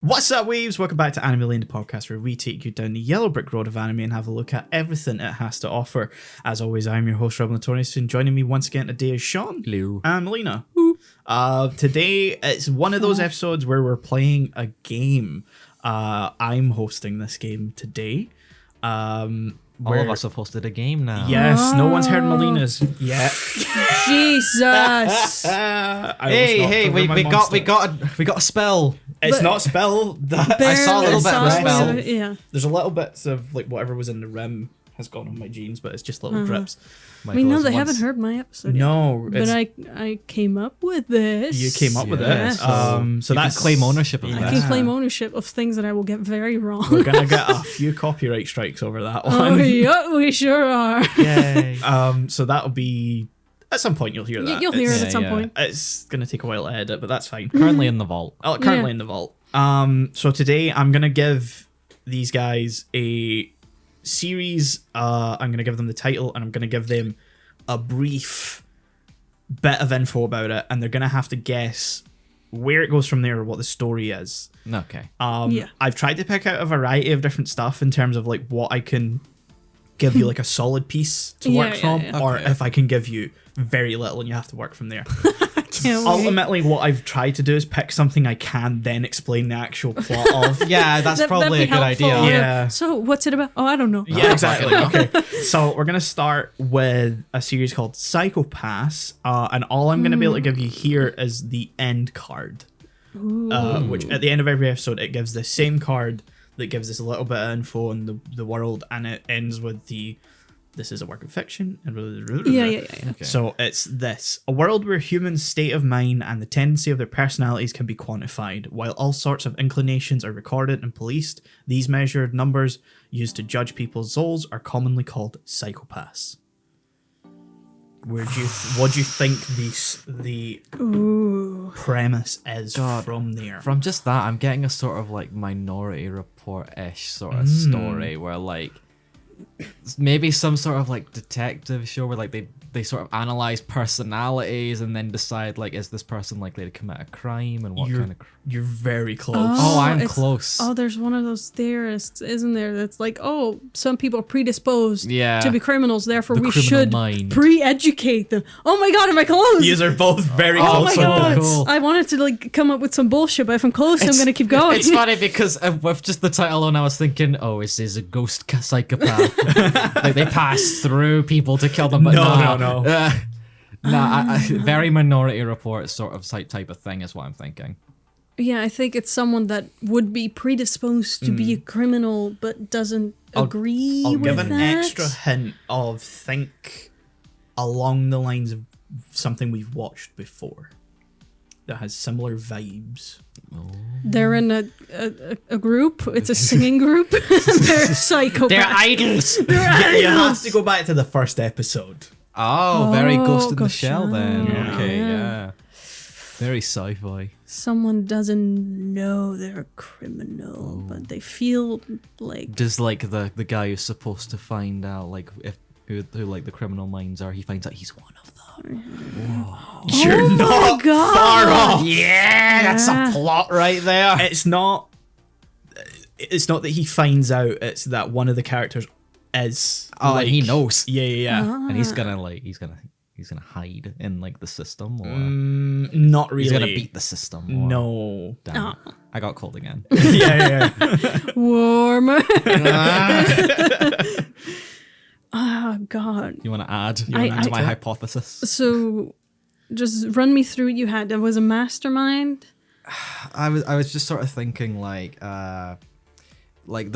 What's up, waves? Welcome back to Melina, the podcast where we take you down the yellow brick road of anime and have a look at everything it has to offer. As always, I'm your host, Notorious, and joining me once again today is Shaun. Hello. And Melina. Today, it's one of those episodes where we're playing a game. I'm hosting this game today. All of us have hosted a game now. Yes, no one's heard Melina's yet. Jesus. We got a spell. It's not spell. I saw a little bit of a spell. Yeah. There's a little bits of like whatever was in the rim has gone on my jeans, but it's just little drips. We know they haven't heard my episode yet. No, but I came up with this. You came up with it. Yes. So you that's can claim ownership of I that. can claim ownership of things that I will get very wrong. We're gonna get a few copyright strikes over that one. Oh, yeah, we sure are. Yay. So that'll be at some point. You'll hear that. You'll hear it at some point. It's gonna take a while to edit, but that's fine. Currently in the vault. Oh, currently in the vault. So today I'm gonna give these guys a series. I'm gonna give them the title, and I'm gonna give them a brief bit of info about it, and they're gonna have to guess where it goes from there or what the story is. Okay. I've tried to pick out a variety of different stuff in terms of like what I can give you like a solid piece to work from, or Okay. if I can give you very little and you have to work from there. Can't wait. Ultimately, what I've tried to do is pick something I can then explain the actual plot of. Yeah, that's probably a that'd good be helpful. idea. Yeah. So what's it about? Oh, I don't know. Yeah, exactly. Okay, so we're gonna start with a series called Psychopaths, and all I'm gonna be able to give you here is the end card, which at the end of every episode it gives the same card that gives us a little bit of info on the world, and it ends with this is a work of fiction. Yeah. Okay. So it's this: a world where humans' state of mind and the tendency of their personalities can be quantified. While all sorts of inclinations are recorded and policed, these measured numbers used to judge people's souls are commonly called psychopaths. What do you think the premise is from there? From just that, I'm getting a sort of like Minority Report-ish sort of story where like maybe some sort of like detective show where like they sort of analyze personalities and then decide like, is this person likely to commit a crime and what kind of You're very close. I'm close. Oh, there's one of those theorists, isn't there? That's like, oh, some people are predisposed to be criminals, therefore The we criminal should mind. pre-educate them. Oh my god, am I close? You are both very Oh close. my god! Cool. I wanted to like come up with some bullshit, but if I'm close, I'm gonna keep going. It's funny because with just the title alone, I was thinking, oh, is this a ghost psychopath? Like they pass through people to kill them, but No. Very Minority Report sort of type of thing is what I'm thinking. Yeah, I think it's someone that would be predisposed to be a criminal, but doesn't agree I'll with give that. an extra hint of think along the lines of something we've watched before that has similar vibes. They're in a group. It's a singing group. They're psychopaths. They're idols. You have to go back to the first episode. Oh, very Ghost in the Ghost Shell then. Yeah. Okay, Yeah. yeah. Very sci-fi. Someone doesn't know they're a criminal, but they feel like Just like the guy who's supposed to find out like if who like the criminal minds are, he finds out he's one of them. You're oh not my god. far off. Yeah, that's a plot right there. It's not that he finds out, it's that one of the characters is And he knows. Yeah. And he's gonna hide in like the system, or Not really. he's gonna beat the system. Or... No. Damn. I got cold again. yeah. warmer. Oh god. You want to add to my hypothesis? So, just run me through what you had. There was a mastermind. I was just sort of thinking like the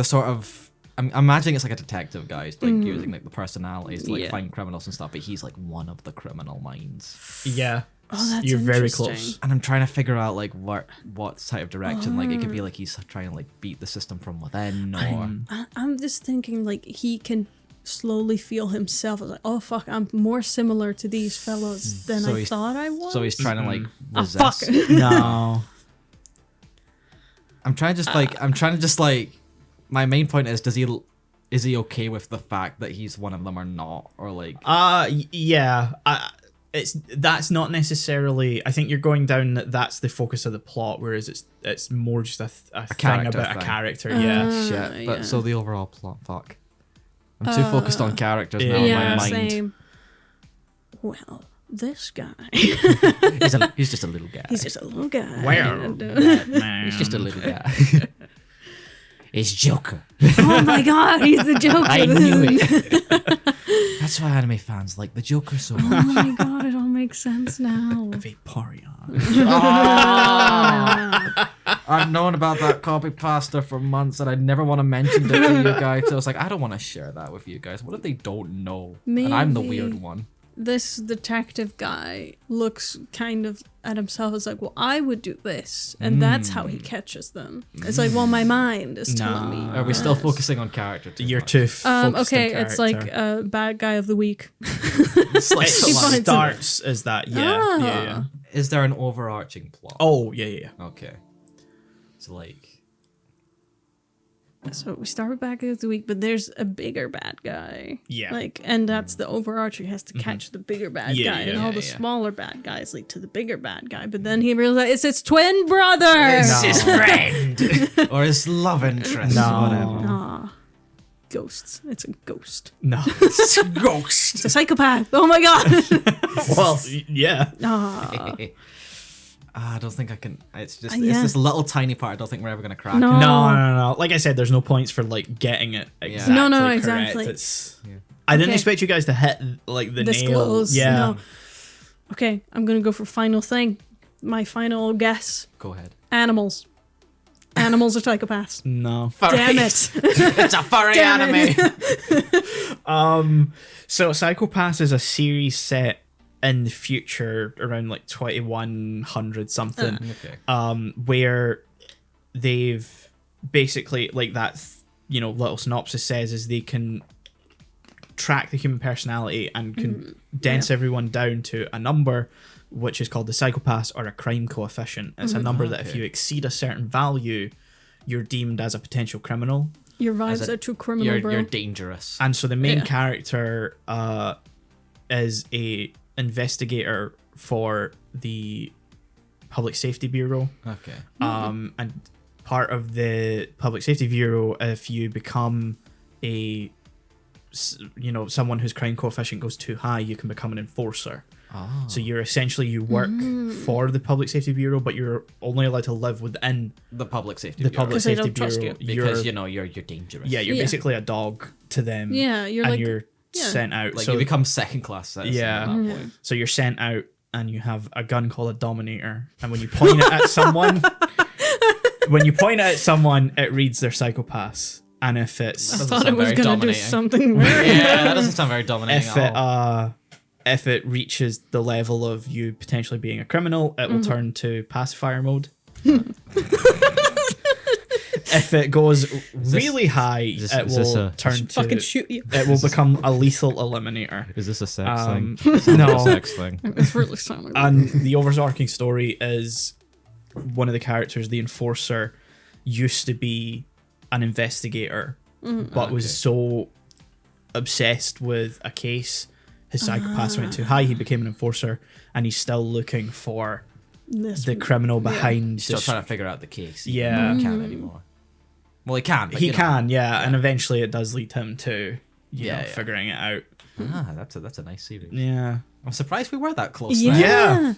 sort of I'm imagining it's like a detective guy, like using like the personalities to like find criminals and stuff, but he's like one of the criminal minds. Yeah. Oh, that's You're very interesting. close. And I'm trying to figure out like what type of direction. Like it could be like he's trying to like beat the system from within, or I'm just thinking like he can slowly feel himself as like, oh fuck, I'm more similar to these fellows than I thought I was. so he's trying to like fuck. resist. No. I'm trying to just like my main point is is he okay with the fact that he's one of them or not, or like Yeah. that's not necessarily. I think you're going down that's the focus of the plot, whereas it's more just a thing character about thing. a character. Yeah. Shit. But yeah. so the overall plot, fuck. I'm too focused on characters now in Yeah, my mind. same. Well, this guy. He's just a little guy. He's just a little guy. Well, man. He's just a little guy. It's Joker. Oh my god, he's the Joker. I knew it. That's why anime fans like the Joker so much. Oh my god, it all makes sense now. Vaporeon. I've known about that copy pasta for months, and I never want to mention it to you guys. So I was like, I don't want to share that with you guys. What if they don't know? And I'm the Maybe. weird one. This detective guy looks kind of at himself as like, well, I would do this, and that's how he catches them. It's like, well, my mind is telling me. Are we still this. focusing on character? You're much? too focused Okay, on it's like character. bad guy of the week. It's like It He finds it. starts as that. Yeah. Ah. Yeah. Is there an overarching plot? Oh yeah. Okay. So like, So we start with bad guy of the week, but there's a bigger bad guy. Yeah. Like, and that's the overarching. He has to catch the bigger bad Yeah, guy, and yeah, all the yeah. smaller bad guys lead to the bigger bad guy. But then he realizes it's his twin brother. No. his friend or his love interest, No. whatever. Aw. Ghosts. It's a ghost. No. It's a ghost. It's a psychopath. Oh my god. Well, yeah. Aw. I don't think I can. It's just Yeah. it's this little tiny part. I don't think we're ever gonna crack. No. it. No. Like I said, there's no points for like getting it exactly No, correct. exactly. It's, I didn't Okay. expect you guys to hit like the Disclose. nail. Yeah. No. Okay, I'm gonna go for final thing. My final guess. Go ahead. Animals. Animals are psychopaths. No. Damn it. It's a furry Damn anime. So Psychopaths is a series set in the future around like 2100 something. Okay. Where they've basically like that little synopsis says is they can track the human personality and condense everyone down to a number which is called the psychopath or a crime coefficient. It's a number that if Okay. you exceed a certain value you're deemed as a potential criminal. Your vibes As a- are too criminal, bro. You're dangerous. And so the main Yeah. character is a investigator for the Public Safety Bureau. Okay. And part of the Public Safety Bureau, if you become someone whose crime coefficient goes too high, you can become an enforcer. Oh. So you work for the Public Safety Bureau, but you're only allowed to live within The public safety. the Bureau. Public 'Cause they Safety don't trust Bureau. because You're you're dangerous. you're Yeah. basically a dog to them. Yeah, you're and like- you're yeah. sent out. Like so you become second class citizen Yeah. at that point. So you're sent out and you have a gun called a Dominator. And when you point it at someone, it reads their psychopaths. And if I it's Doesn't thought it sound was very gonna dominating. do something very Yeah, that doesn't sound very dominating if it reaches the level of you potentially being a criminal, it will turn to pacifier mode. If it goes really high, is it this will a- turn to fucking shoot you. it will become a lethal eliminator. Is this a sex Um, thing? no. Sex thing. It's really sounding. And the overarching story is one of the characters, the enforcer, used to be an investigator, but was so obsessed with a case, his psychopaths went too high, he became an enforcer, and he's still looking for This the criminal behind Still the trying to figure out the case. Yeah. He can't anymore. Well, he can. But he you know. can, yeah, and eventually it does lead him to Yeah. figuring it out. Ah, that's a nice series. Yeah. I'm surprised we were that close. Yeah. there. Yeah.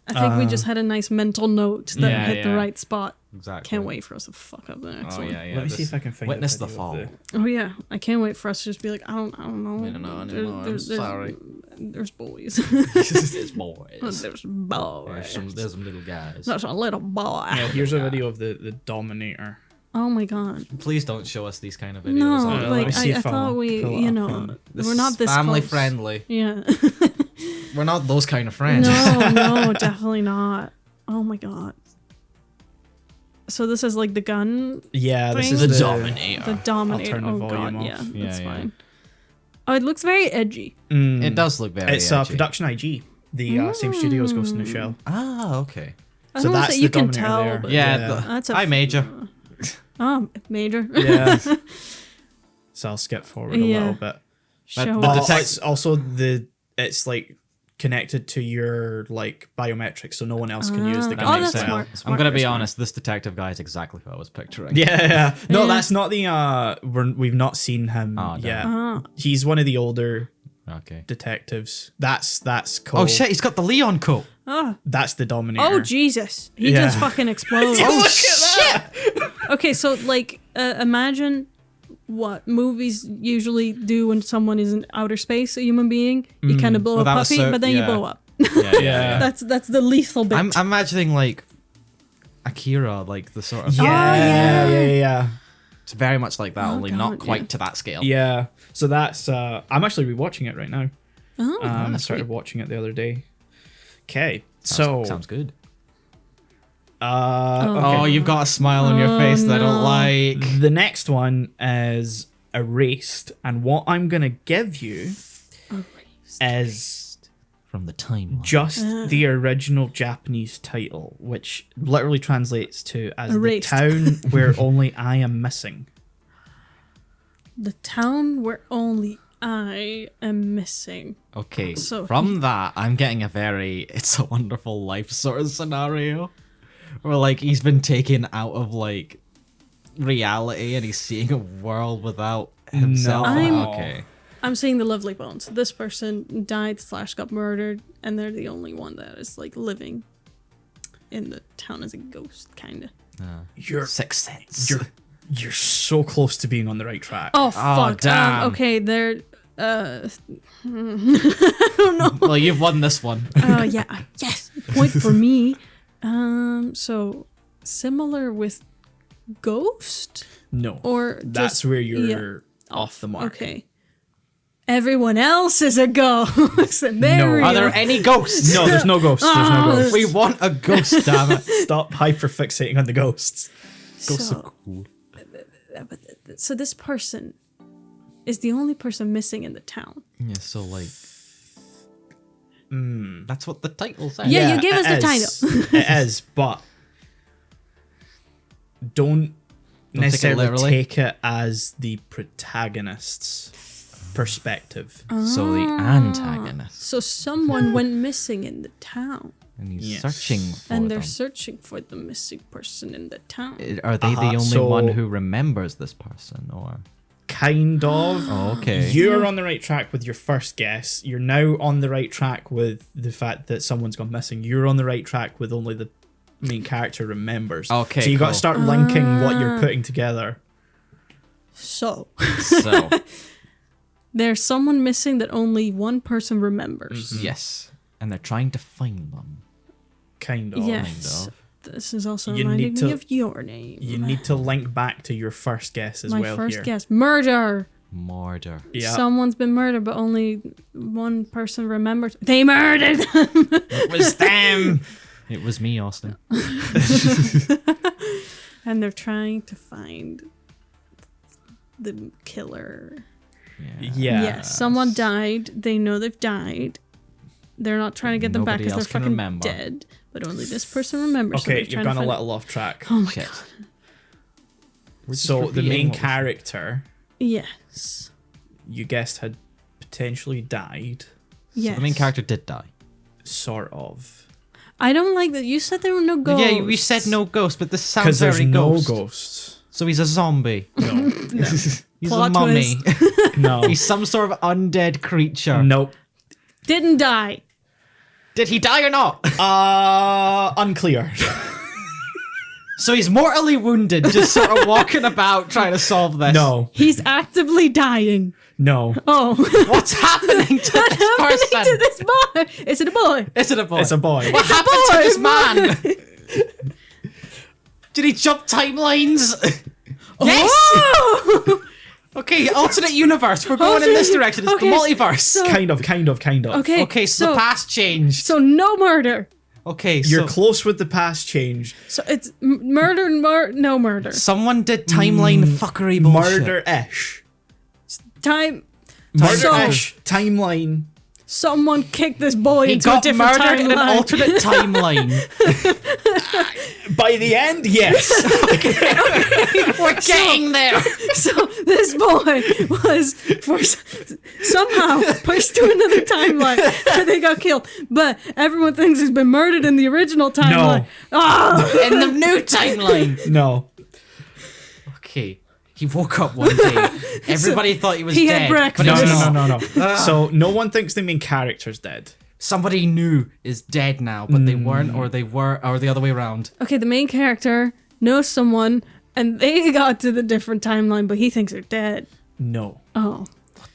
I think we just had a nice mental note that Yeah, hit the yeah. right spot. Exactly. Can't wait for us to fuck up the next Oh one. yeah, yeah. Let me see if I can find Witness a the video fall. of Oh yeah, I can't wait for us to just be like, I don't know. We don't know anymore. I'm sorry. There's boys. It's boys. There's boys. There's some little guys. That's a little boy. Yeah, here's a video of the Dominator. Oh my god. Please don't show us these kind of videos. No, on let like me see I if I'll thought we, pull it you up know, and- This we're not is this family close. friendly. Yeah. We're not those kind of friends. No, definitely not. Oh my god. So this is like the gun, Yeah, this Thing? is The the Dominator. the dominator. turn the Oh volume god, off. yeah, Yeah, that's yeah. fine. Oh, it looks very edgy. It does look very. It's edgy. Production IG, the same studio as Ghost in the Shell. Ah, okay. I So don't wanna that's say you the can Dominator tell, there. but Yeah, Yeah. that's a I major. major. Yeah. So I'll skip forward a Yeah. little bit. Show the us. detect- It's also it's like connected to your like biometrics, so no one else can use the That gun makes that's itself. smart. I'm gonna be smart. honest. This detective guy is exactly what I was picturing. Yeah. No, Yeah. that's not the. We've not seen him Oh, yet. Ah. He's one of the older Okay. detectives. That's Cole. Oh shit! He's got the Leon coat. Oh. That's the Dominator. Oh Jesus! He Yeah. just fucking explodes. Oh shit! Okay, so like, imagine what movies usually do when someone is in outer space, a human being. You kind of blow Well, a that was puppy, so- but then you yeah. blow up. Yeah. That's the lethal bit. I'm imagining like Akira, like the sort of. Yeah. It's very much like that, only God, not quite yeah. to that scale. Yeah. So that's. I'm actually rewatching it right now. Oh, I that's started sweet. watching it the other day. Okay. So. Sounds good. Okay. Oh, you've got a smile on your face that I don't no. like. The next one is Erased, and what I'm gonna give you is From the timeline. just the original Japanese title, which literally translates to as Erased. the town where only I am missing. the town where only I am missing. Okay, So from that, I'm getting a very It's a Wonderful Life sort of scenario. Where, like, he's been taken out of, like, reality and he's seeing a world without himself. No. Okay. I'm seeing the Lovely Bones. This person died / got murdered, and they're the only one that is like living in the town as a ghost, kind of. You're Sixth Sense. you're so close to being on the right track. Oh fuck! damn. Okay, they're. I don't know. Well, you've won this one. Yeah, yes, point for me. So similar with Ghost, No, or that's just, where you're yeah, off the mark. Okay. Everyone else is a ghost. And they're No. real. Are there any ghosts? No, there's no ghosts. There's no ghosts. We want a ghost, damn it. Stop hyperfixating on the ghosts. Ghosts are So, cool. so this person is the only person missing in the town. Yeah, so, like... That's what the title says. Yeah, you give us it the is. title. It is, but don't take it necessarily literally. take it as the protagonist's perspective. So the antagonist. So someone went missing in the town, And he's Yes. searching for and they're them. searching for the missing person in the town. Are they the only so- one who remembers this person, or? Kind of. Oh, okay. You're on the right track with your first guess. You're now on the right track with the fact that someone's gone missing. You're on the right track with only the main character remembers. Okay, So you got cool. to start linking what you're putting together. So So, there's someone missing that only one person remembers. yes. And they're trying to find them. Kind of. Yes. of. This is also You reminding need me to- of your name. You need to link back to your first guess as My well first here. guess. Murder. Murder. Yeah. Someone's been murdered, but only one person remembers. They murdered them. It was them! It was me, Austin. And they're trying to find the killer. Yeah. Yeah. Yes, someone died. They know they've died. They're not trying to get them back Nobody because they're else can fucking remember. dead. But only this person remembers. so Okay, they're you've trying gone to a find- little off track. Oh my Shit. god. We're just So the repeating main what was- character, Yes. you guessed, had potentially died. Yes. So the main character did die. Sort of. I don't like that. You said there were no ghosts. Yeah, we said no ghost, but this sounds Because there's very no ghost. ghosts. So he's a zombie. No. He's Plot a mummy. No. He's some sort of undead creature. Nope. Didn't die. Did he die or not? Unclear. So he's mortally wounded, just sort of walking about trying to solve this. No. He's actively dying. No. Oh. What's happening to this Happening person? to this boy. Is it a boy? Is it a boy? It's a boy. What happened to boy, this man? Did he jump timelines? Yes! Oh! Okay, alternate universe. We're going in this direction. It's Okay, the multiverse. so- Kind of. Okay. Okay, so the past changed. So no murder. Okay, You're so close with the past change. So it's murder, no murder. someone did timeline fuckery bullshit. Murder-ish. Time. Murder-ish. Timeline. Someone kicked this boy He into a got different murdered in an timeline. alternate timeline. By the end, yes. We're getting there. So this boy was somehow pushed to another timeline where they got killed, but everyone thinks he's been murdered in the original timeline. Oh! In the new timeline. No. Okay. He woke up one day. Everybody thought he was he dead. had breakfast. But he's No, not. no. So no one thinks the main character's dead. Somebody new is dead now, but they weren't, or they were, or the other way around. Okay, the main character knows someone, and they got to the different timeline, but he thinks they're dead. No. Oh.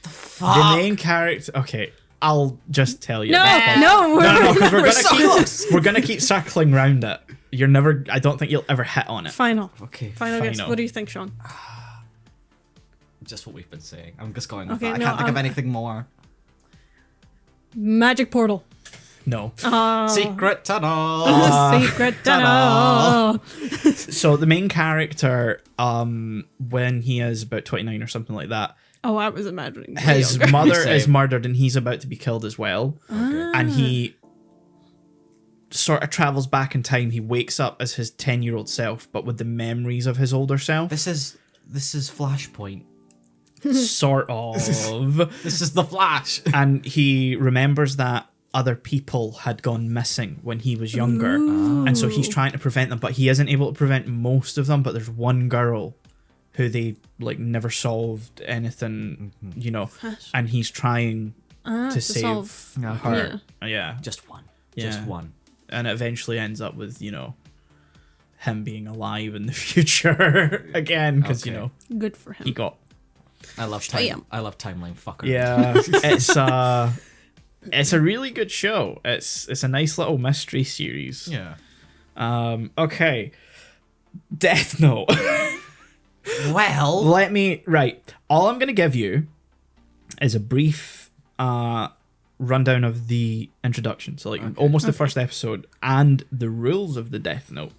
Fuck. The main character. Okay, I'll just tell you. No, at this point. no, No, because We're so close. we're gonna keep circling round it. You're never. I don't think you'll ever hit on it. Final. Okay. Final guess. Final. What do you think, Sean? Just what we've been saying. I'm just going with Okay, that. I no, can't think of anything more. Magic portal. No. Secret tunnel. Secret tunnel. So the main character, when he is about 29 or something like that, Oh, I was imagining. way his younger. mother Same. is murdered and he's about to be killed as well. And he sort of travels back in time. He wakes up as his 10-year-old self, but with the memories of his older self. This is Flashpoint. Sort of. This is the Flash. And he remembers that other people had gone missing when he was younger. And so he's trying to prevent them, but he isn't able to prevent most of them. But there's one girl who they like never solved anything, you know, and he's trying to save solve- her. Yeah. Just one. Yeah. Just one. And it eventually ends up with, you know, him being alive in the future again, because, you Okay. know, Good for him. he got. I love Damn. I love timeline fucker. Yeah. It's a really good show. It's a nice little mystery series. Yeah. Okay. Death Note. Well. Right. All I'm going to give you is a brief rundown of the introduction. So, like, almost the first episode and the rules of the Death Note.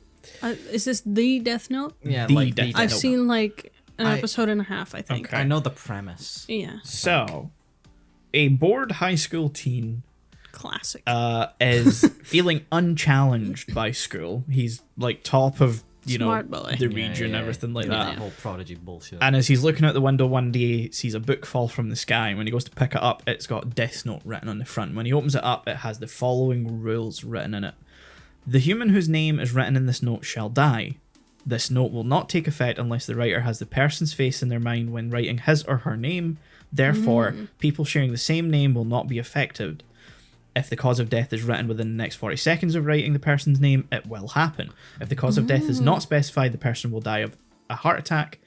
Is this the Death Note? Yeah, The like Death the I've Note. seen like an I- episode and a half, I think. Okay. I know the premise. Yeah, So, a bored high school teen classic. is feeling unchallenged by school. He's, like, top of, you Smart know, boy. the region, everything like Yeah, that. that whole prodigy bullshit. And as he's looking out the window one day, sees a book fall from the sky. And when he goes to pick it up, it's got Death Note written on the front. When he opens it up, it has the following rules written in it. The human whose name is written in this note shall die. This note will not take effect unless the writer has the person's face in their mind when writing his or her name. Therefore, people sharing the same name will not be affected. If the cause of death is written within the next 40 seconds of writing the person's name, it will happen. If the cause of death is not specified, the person will die of a heart attack.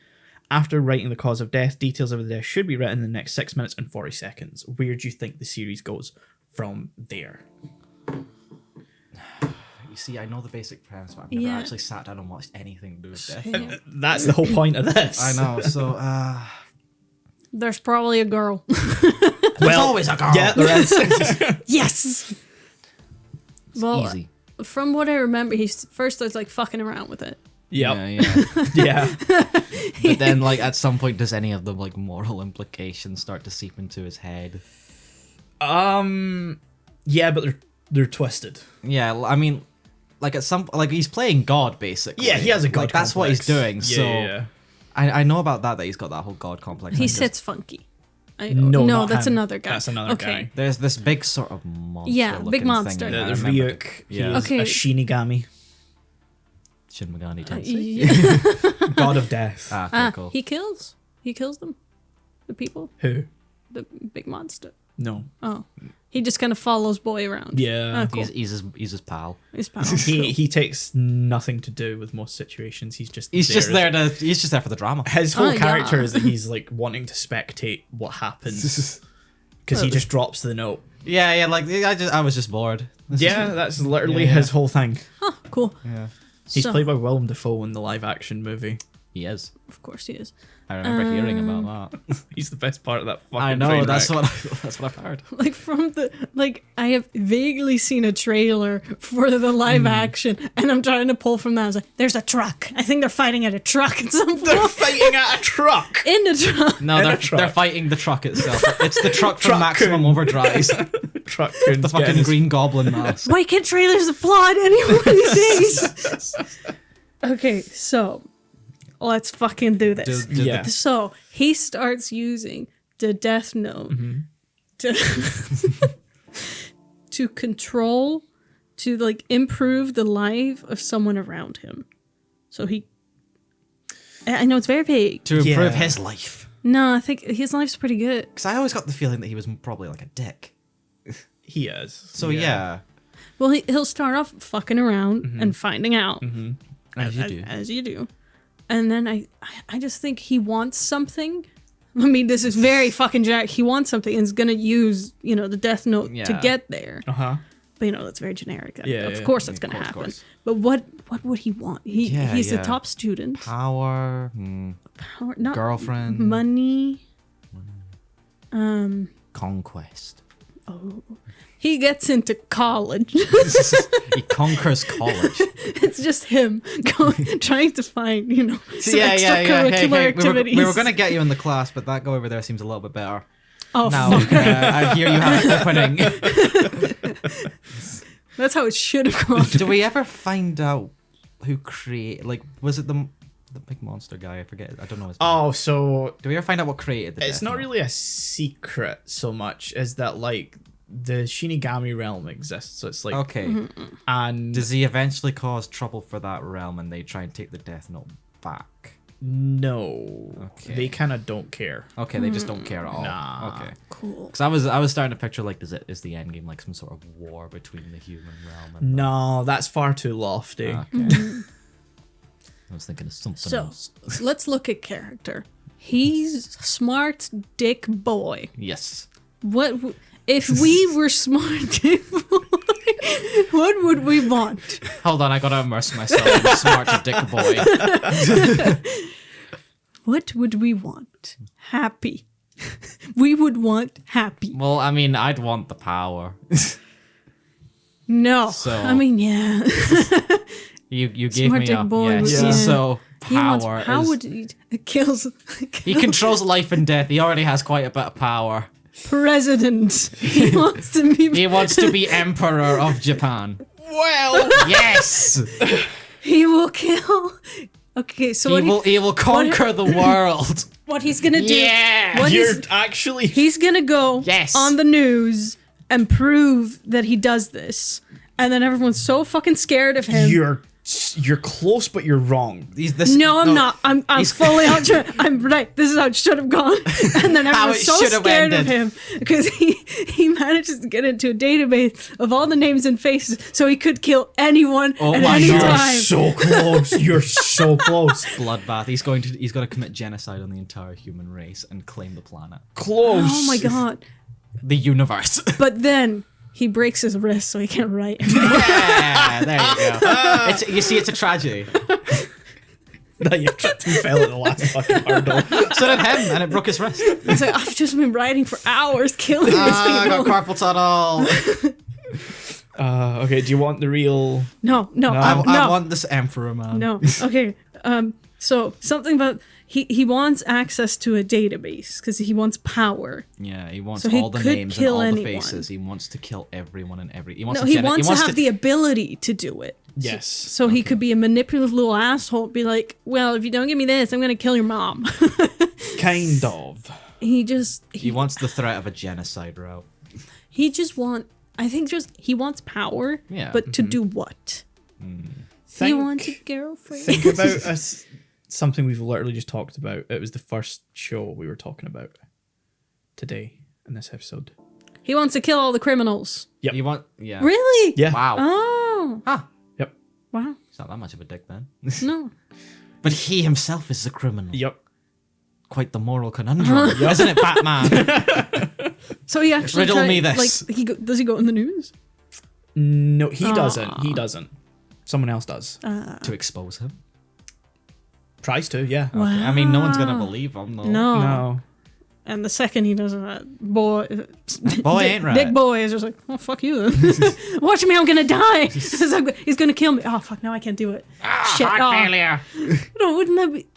After writing the cause of death, details of the death should be written in the next 6 minutes and 40 seconds. Where do you think the series goes from there? You see, I know the basic premise, but I've never Yeah. actually sat down and watched anything to do with death. Yeah. That's the whole point of this. I know, so, There's probably a girl. there's always a girl. Yeah, there is. Yes. Well, Easy. from what I remember, he first starts like fucking around with it. Yep. Yeah. Yeah. But then, like, at some point, does any of the, like, moral implications start to seep into his head? Yeah, but they're twisted. Yeah, I mean, like, at some, like, he's playing God, basically. Yeah, he has a god Like, that's what he's complex. doing, Yeah, so... yeah. I know about that he's got that whole God complex. He I'm just- sits funky. No, no, not that's him. another guy. That's another guy. There's this big sort of monster. Yeah, big looking monster. Thing Yeah, I there's remember. Ryuk. Yeah. He is Okay. a Shinigami, Shin Megami Tensei. Yeah. god of death. Okay, cool. He kills. He kills them. The people. Who? The big monster. No. Oh. He just kind of follows boy around. Yeah. Oh, cool. He's his pal. His pal. He takes nothing to do with most situations. He's just He's just there for the drama. His whole Oh, yeah. character is that he's like wanting to spectate what happens because he just drops the note. Yeah, like I was just bored. Yeah, that's literally Yeah. his whole thing. Oh, cool. Yeah. He's So- played by Willem Dafoe in the live action movie. He is. Of course he is. I remember hearing about that. He's the best part of that fucking I know. train That's wreck. what I've heard. Like from the I have vaguely seen a trailer for the live action, and I'm trying to pull from that. I was like, "There's a truck. I think they're fighting at a truck at some They're point." fighting at a truck. In the truck. No, In a they're truck. fighting the truck itself. It's the truck from Truck-kun. Maximum Overdrive. truck. The fucking Green Goblin mask. Why can't trailers applaud anyone these days? Okay, so let's fucking do this. Yeah. So he starts using the Death Note to to control, to like improve the life of someone around him. So I know it's very vague. To improve his life. No, I think his life's pretty good. Because I always got the feeling that he was probably like a dick. He is. So yeah. Well, he'll start off fucking around and finding out. As you do. As you do. And then I just think he wants something. I mean, this is very fucking Jack. He wants something and is going to use, the Death Note to get there. Uh-huh. But, that's very generic. Yeah, of course that's going to happen. But what would he want? He's the top student. Power. Power, not Girlfriend. Money. Conquest. Oh. He gets into college. He conquers college. It's just him trying to find, some extracurricular Hey, activities. we were going to get you in the class, but that guy over there seems a little bit better. Oh, now, fuck. I hear you have an opening. That's how it should have gone. Do we ever find out who created, was it the big monster guy? I forget. I don't know his name. Oh, so Do we ever find out what created the it's Death not Note? really a secret so much as that the Shinigami realm exists. So it's Okay. and Does he eventually cause trouble for that realm and they try and take the Death Note back? no, Okay. they kind of don't care. Okay, they just don't care at all. Nah. Okay. Cool. Because I was starting to picture is the end game like some sort of war between the human realm and No, that's far too lofty. Okay. I was thinking of something So, else. let's look at character. He's a smart dick boy. Yes. If we were smart dick boy, what would we want? Hold on, I gotta immerse myself in the smart dick boy. What would we want? Happy. We would want happy. Well, I mean, I'd want the power. No. So- I mean, yeah. You gave Smart me dick a boy yes. would- yeah. So He wants, power how is would he kills he controls life and death. He already has quite a bit of power. president? He wants to be. He wants to be emperor of Japan. Well, Yes. He will kill. Okay, so He will conquer the world. what he's gonna do? Yeah. What you're he's, actually he's gonna go Yes. on the news and prove that he does this, and then everyone's so fucking scared of him. you're close, but you're wrong. No, I'm not. I'm fully on track. I'm right. This is how it should have gone. And then How everyone's it so should have scared of ended. him because he manages to get into a database of all the names and faces, so he could kill anyone at my any God. You're time. so close. You're so close. Bloodbath. He's going to commit genocide on the entire human race and claim the planet, Close. Oh my god! the universe. But then he breaks his wrist, so he can't write anymore. Yeah, there you go. You see, it's a tragedy. That you tripped and fell at the last fucking hurdle. So did him, and it broke his wrist. He's like, I've just been writing for hours, killing these I got people. carpal tunnel. Okay, do you want the real? No. I want this emperor, man. No. Okay. So something about he wants access to a database because he wants power. Yeah, he wants So he all the could names and kill all anyone. the faces. He wants to kill everyone and every. He wants No, to he wants to have the ability to do it. Yes. So he could be a manipulative little asshole. Be like, well, if you don't give me this, I'm gonna kill your mom. Kind of. He wants the threat of a genocide route. he just he wants power. Yeah. But to do what? He Think- wants a girlfriend. Think about us. Something we've literally just talked about. It was the first show we were talking about today in this episode. He wants to kill all the criminals. Yep. Yeah. Really? Yeah. Wow. Oh. Huh. Yep. Wow. He's not that much of a dick then. No. But he himself is the criminal. Yep. Quite the moral conundrum, isn't it, Batman? So he actually Riddle me this. Like does he go in the news? No, he doesn't. He doesn't. Someone else does. To expose him. Tries to, yeah. Okay. I mean, no one's gonna believe him though. No. No. And the second he does that, boy ain't right. Big boy is just like, oh, fuck you. Watch me, I'm gonna die. He's gonna kill me. Oh, fuck, now I can't do it. Shit. failure. No, wouldn't that be,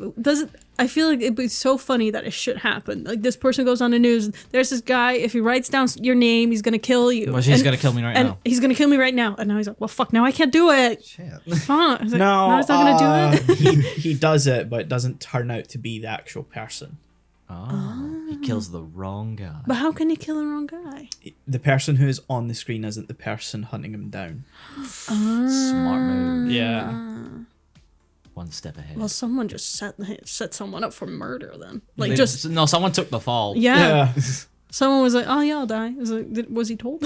I feel like it'd be so funny that it should happen. Like, this person goes on the news, there's this guy, if he writes down your name, he's gonna kill you. Well, he's gonna kill me right now. He's gonna kill me right now. And now he's like, well, fuck, now I can't do it. Shit. Fuck. I was like, No, he's not gonna do it. he does it, but it doesn't turn out to be the actual person. Oh, he kills the wrong guy. But how can he kill the wrong guy? The person who is on the screen isn't the person hunting him down. Smart move. Yeah. One step ahead. Well, someone just set someone up for murder then. Like, just... No, someone took the fall. Yeah. Someone was like, "Oh yeah, I'll die." I was like, was he told?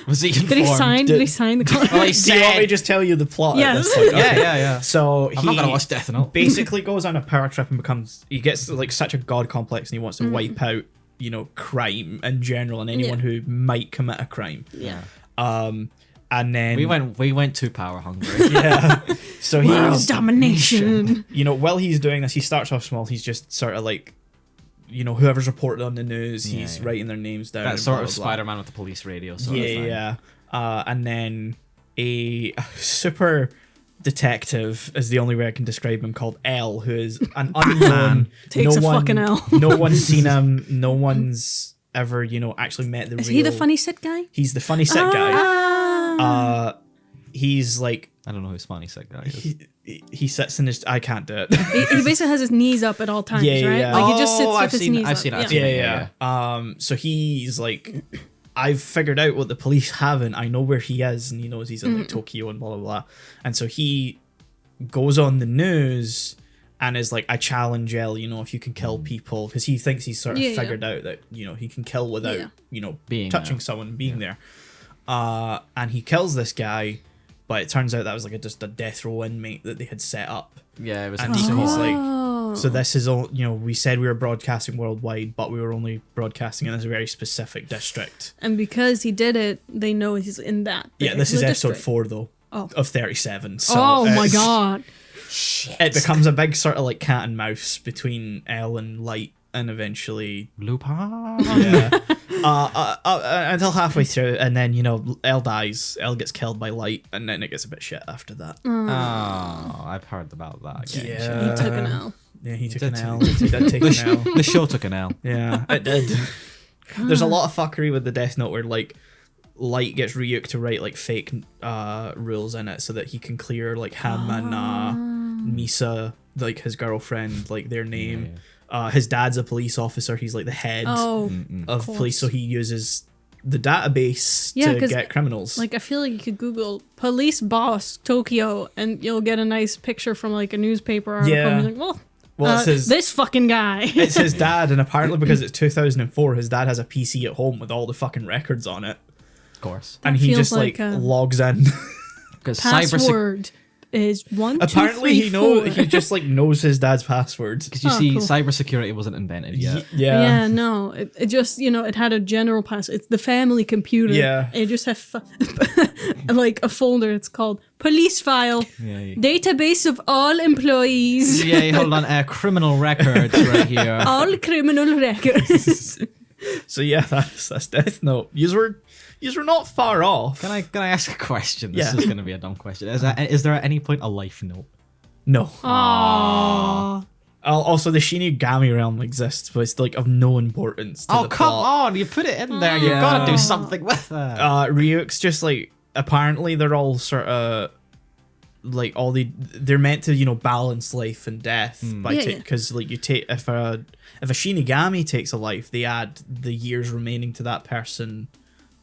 Was he informed? Did he sign? Did he sign the contract? Well, he Do you want me to just tell you the plot? Yes. Of this? Like, okay. Yeah. So I'm not gonna watch Death Note. basically goes on a power trip and he gets like such a god complex and he wants to wipe out, crime in general and anyone who might commit a crime. Yeah. And then We went too power hungry. yeah. So World he's domination. while he's doing this, he starts off small. He's just sort of like, whoever's reported on the news, he's writing their names down. That and sort blah, of blah, blah. Spider-Man with the police radio sort of thing. Yeah. And then a super detective is the only way I can describe him, called L, who is an unknown. Takes a fucking L. No one's seen him. No one's ever, actually met the real. Is he the funny sit guy? He's the funny set guy. He's like, I don't know who Spawny Sick guy is. he sits in his. I can't do it. He basically has his knees up at all times, Yeah, right? yeah. Like, he just sits Oh, with I've his seen- knees I've up. seen it, I've Yeah. seen it. Yeah. So he's like, I've figured out what the police haven't. I know where he is, and he knows he's in like Tokyo and blah blah blah. And so he goes on the news and is like, I challenge L, if you can kill people, because he thinks he's sort of figured out that he can kill without Being touching there. someone, being there. And he kills this guy, but it turns out that was like just a death row inmate that they had set up. Yeah, it was a And he's decoy. like, so this is all, we said we were broadcasting worldwide, but we were only broadcasting in this very specific district. And because he did it, they know he's in that. Yeah, this is particular episode district. 4 though, of 37. So Oh my it's- god. It becomes a big sort of like cat and mouse between L and Light, and eventually, Lupin. yeah, until halfway through, and then L dies. L gets killed by Light, and then it gets a bit shit after that. Oh, I've heard about that. Yeah. He took an L. Yeah, he took did an take- L. He did take an L. The show took an L. Yeah, it did. There's a lot of fuckery with the Death Note where like Light gets Ryuk to write like fake rules in it so that he can clear like him and Misa, like his girlfriend, like their name. His dad's a police officer. He's like the head of police, so he uses the database to 'cause, get criminals. Like, I feel like you could Google police boss Tokyo and you'll get a nice picture from like a newspaper article. Yeah. And you're like, well, it says this fucking guy. it's his dad, and apparently because it's 2004, his dad has a PC at home with all the fucking records on it, Of course. and he feels just like like, logs in. Because Password is 1, 2, Apparently 3, 4. he just like knows his dad's password. Because you Oh, see, cool. cybersecurity wasn't invented yet. Yeah, no. It just, it had a general pass. It's the family computer. Yeah. It just have like a folder. It's called police file, Yeah. database of all employees, Yeah, hold on. Criminal records right here. all criminal records. So yeah, that's Death Note. Yous were not far off. Can I ask a question? This Yeah. is going to be a dumb question. Is there at any point a life note? No. Aww. Also, the Shinigami realm exists, but it's like of no importance. To Oh, the come plot. on. You put it in there. You've Yeah. got to do something with it. Ryuk's just like, apparently they're all sort of like they're meant to balance life and death by Yeah, because like you take if a Shinigami takes a life, they add the years remaining to that person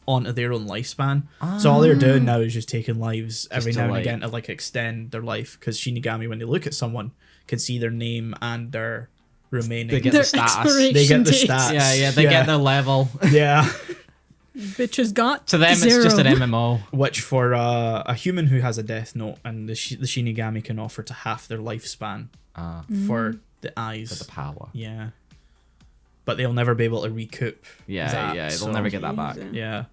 onto their own lifespan. So all they're doing now is just taking lives every to, now and like- again to like extend their life, because Shinigami, when they look at someone, can see their name and their remaining. They get Their the status. expiration They get the dates. stats. Yeah, they get their level. Yeah. Bitches got To them, zero. it's just an MMO. Which for a human who has a death note, and the Shinigami can offer to half their lifespan for the eyes. For the power. Yeah. But they'll never be able to recoup. Yeah, that, yeah, they'll so- never get that back. Jesus. Yeah.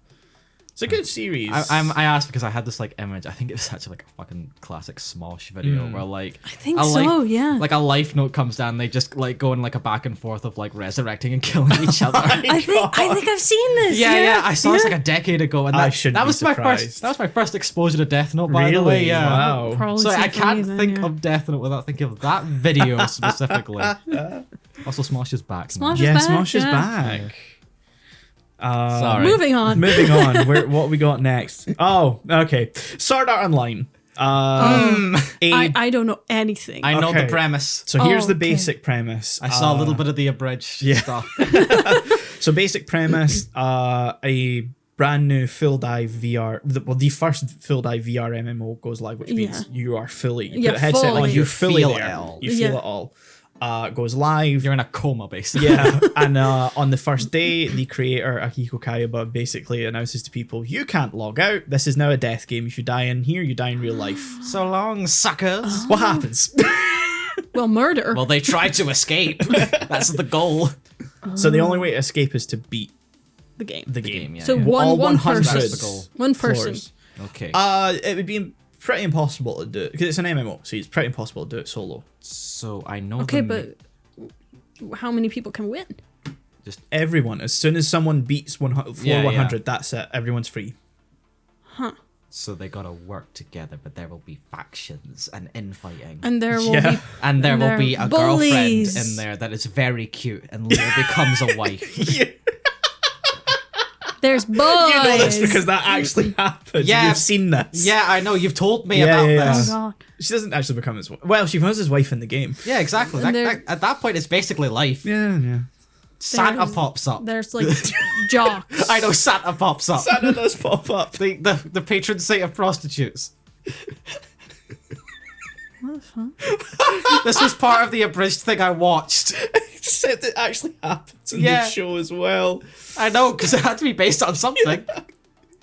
It's a good series. I asked because I had this like image. I think it was actually like a fucking classic Smosh video where like I think so, yeah. like a life note comes down. They just like go in like a back and forth of like resurrecting and killing each other. I think I've seen this. Yeah. I saw this like a decade ago, and I shouldn't that be was my surprised. first. That was my first exposure to Death Note. By the way, Really? yeah. Wow. Probably So I seen for me can't then, think yeah. of Death Note without thinking of that video specifically. Also, Smosh is back. Smosh man. is back, Smosh is yeah. back. Sorry. Moving on. Moving on. What we got next? Oh, okay. Sword Art Online. I don't know anything. I know Okay. the premise. So here's the okay. basic premise. I saw a little bit of the abridged stuff. So basic premise, a brand new full dive VR, the first full dive VR MMO goes live, which means you are fully, you Yeah, put a headset on, fully. you're fully Feel there. it all. You feel Yeah. it all. Goes live. You're in a coma, basically. Yeah, and on the first day, the creator Akiko Kayaba basically announces to people, "You can't log out. This is now a death game. If you die in here, you die in real life." So long, suckers. What happens? Well, murder. Well, they tried to escape. That's the goal. So the only way to escape is to beat the game. the game. yeah, So yeah. one All one 100 person. That's the goal. One person. floors. Okay. It would be pretty impossible to do it because it's an MMO, so it's pretty impossible to do it solo. So I know. Okay, them- but how many people can win? Everyone, as soon as someone beats floor Yeah, 100, that's it. Everyone's free. So they gotta work together, but there will be factions and infighting. And there will Yeah. be And there will They're be a bullies. girlfriend in there that is very cute and later becomes a wife. there's boys. You know this because that actually happens. Yeah. You've seen this. Yeah, I know. You've told me Yeah, about yeah, yeah. Oh this. god. She doesn't actually become his wife. Well, she becomes his wife in the game. Yeah, exactly. And At that point, it's basically life. Yeah. Santa There's- pops up. There's like jocks. I know Santa pops up. Santa does pop up. The patron saint of prostitutes. What the fuck? This was part of the abridged thing I watched. Except it actually happens in Yeah. the show as well. I know, because it had to be based on something.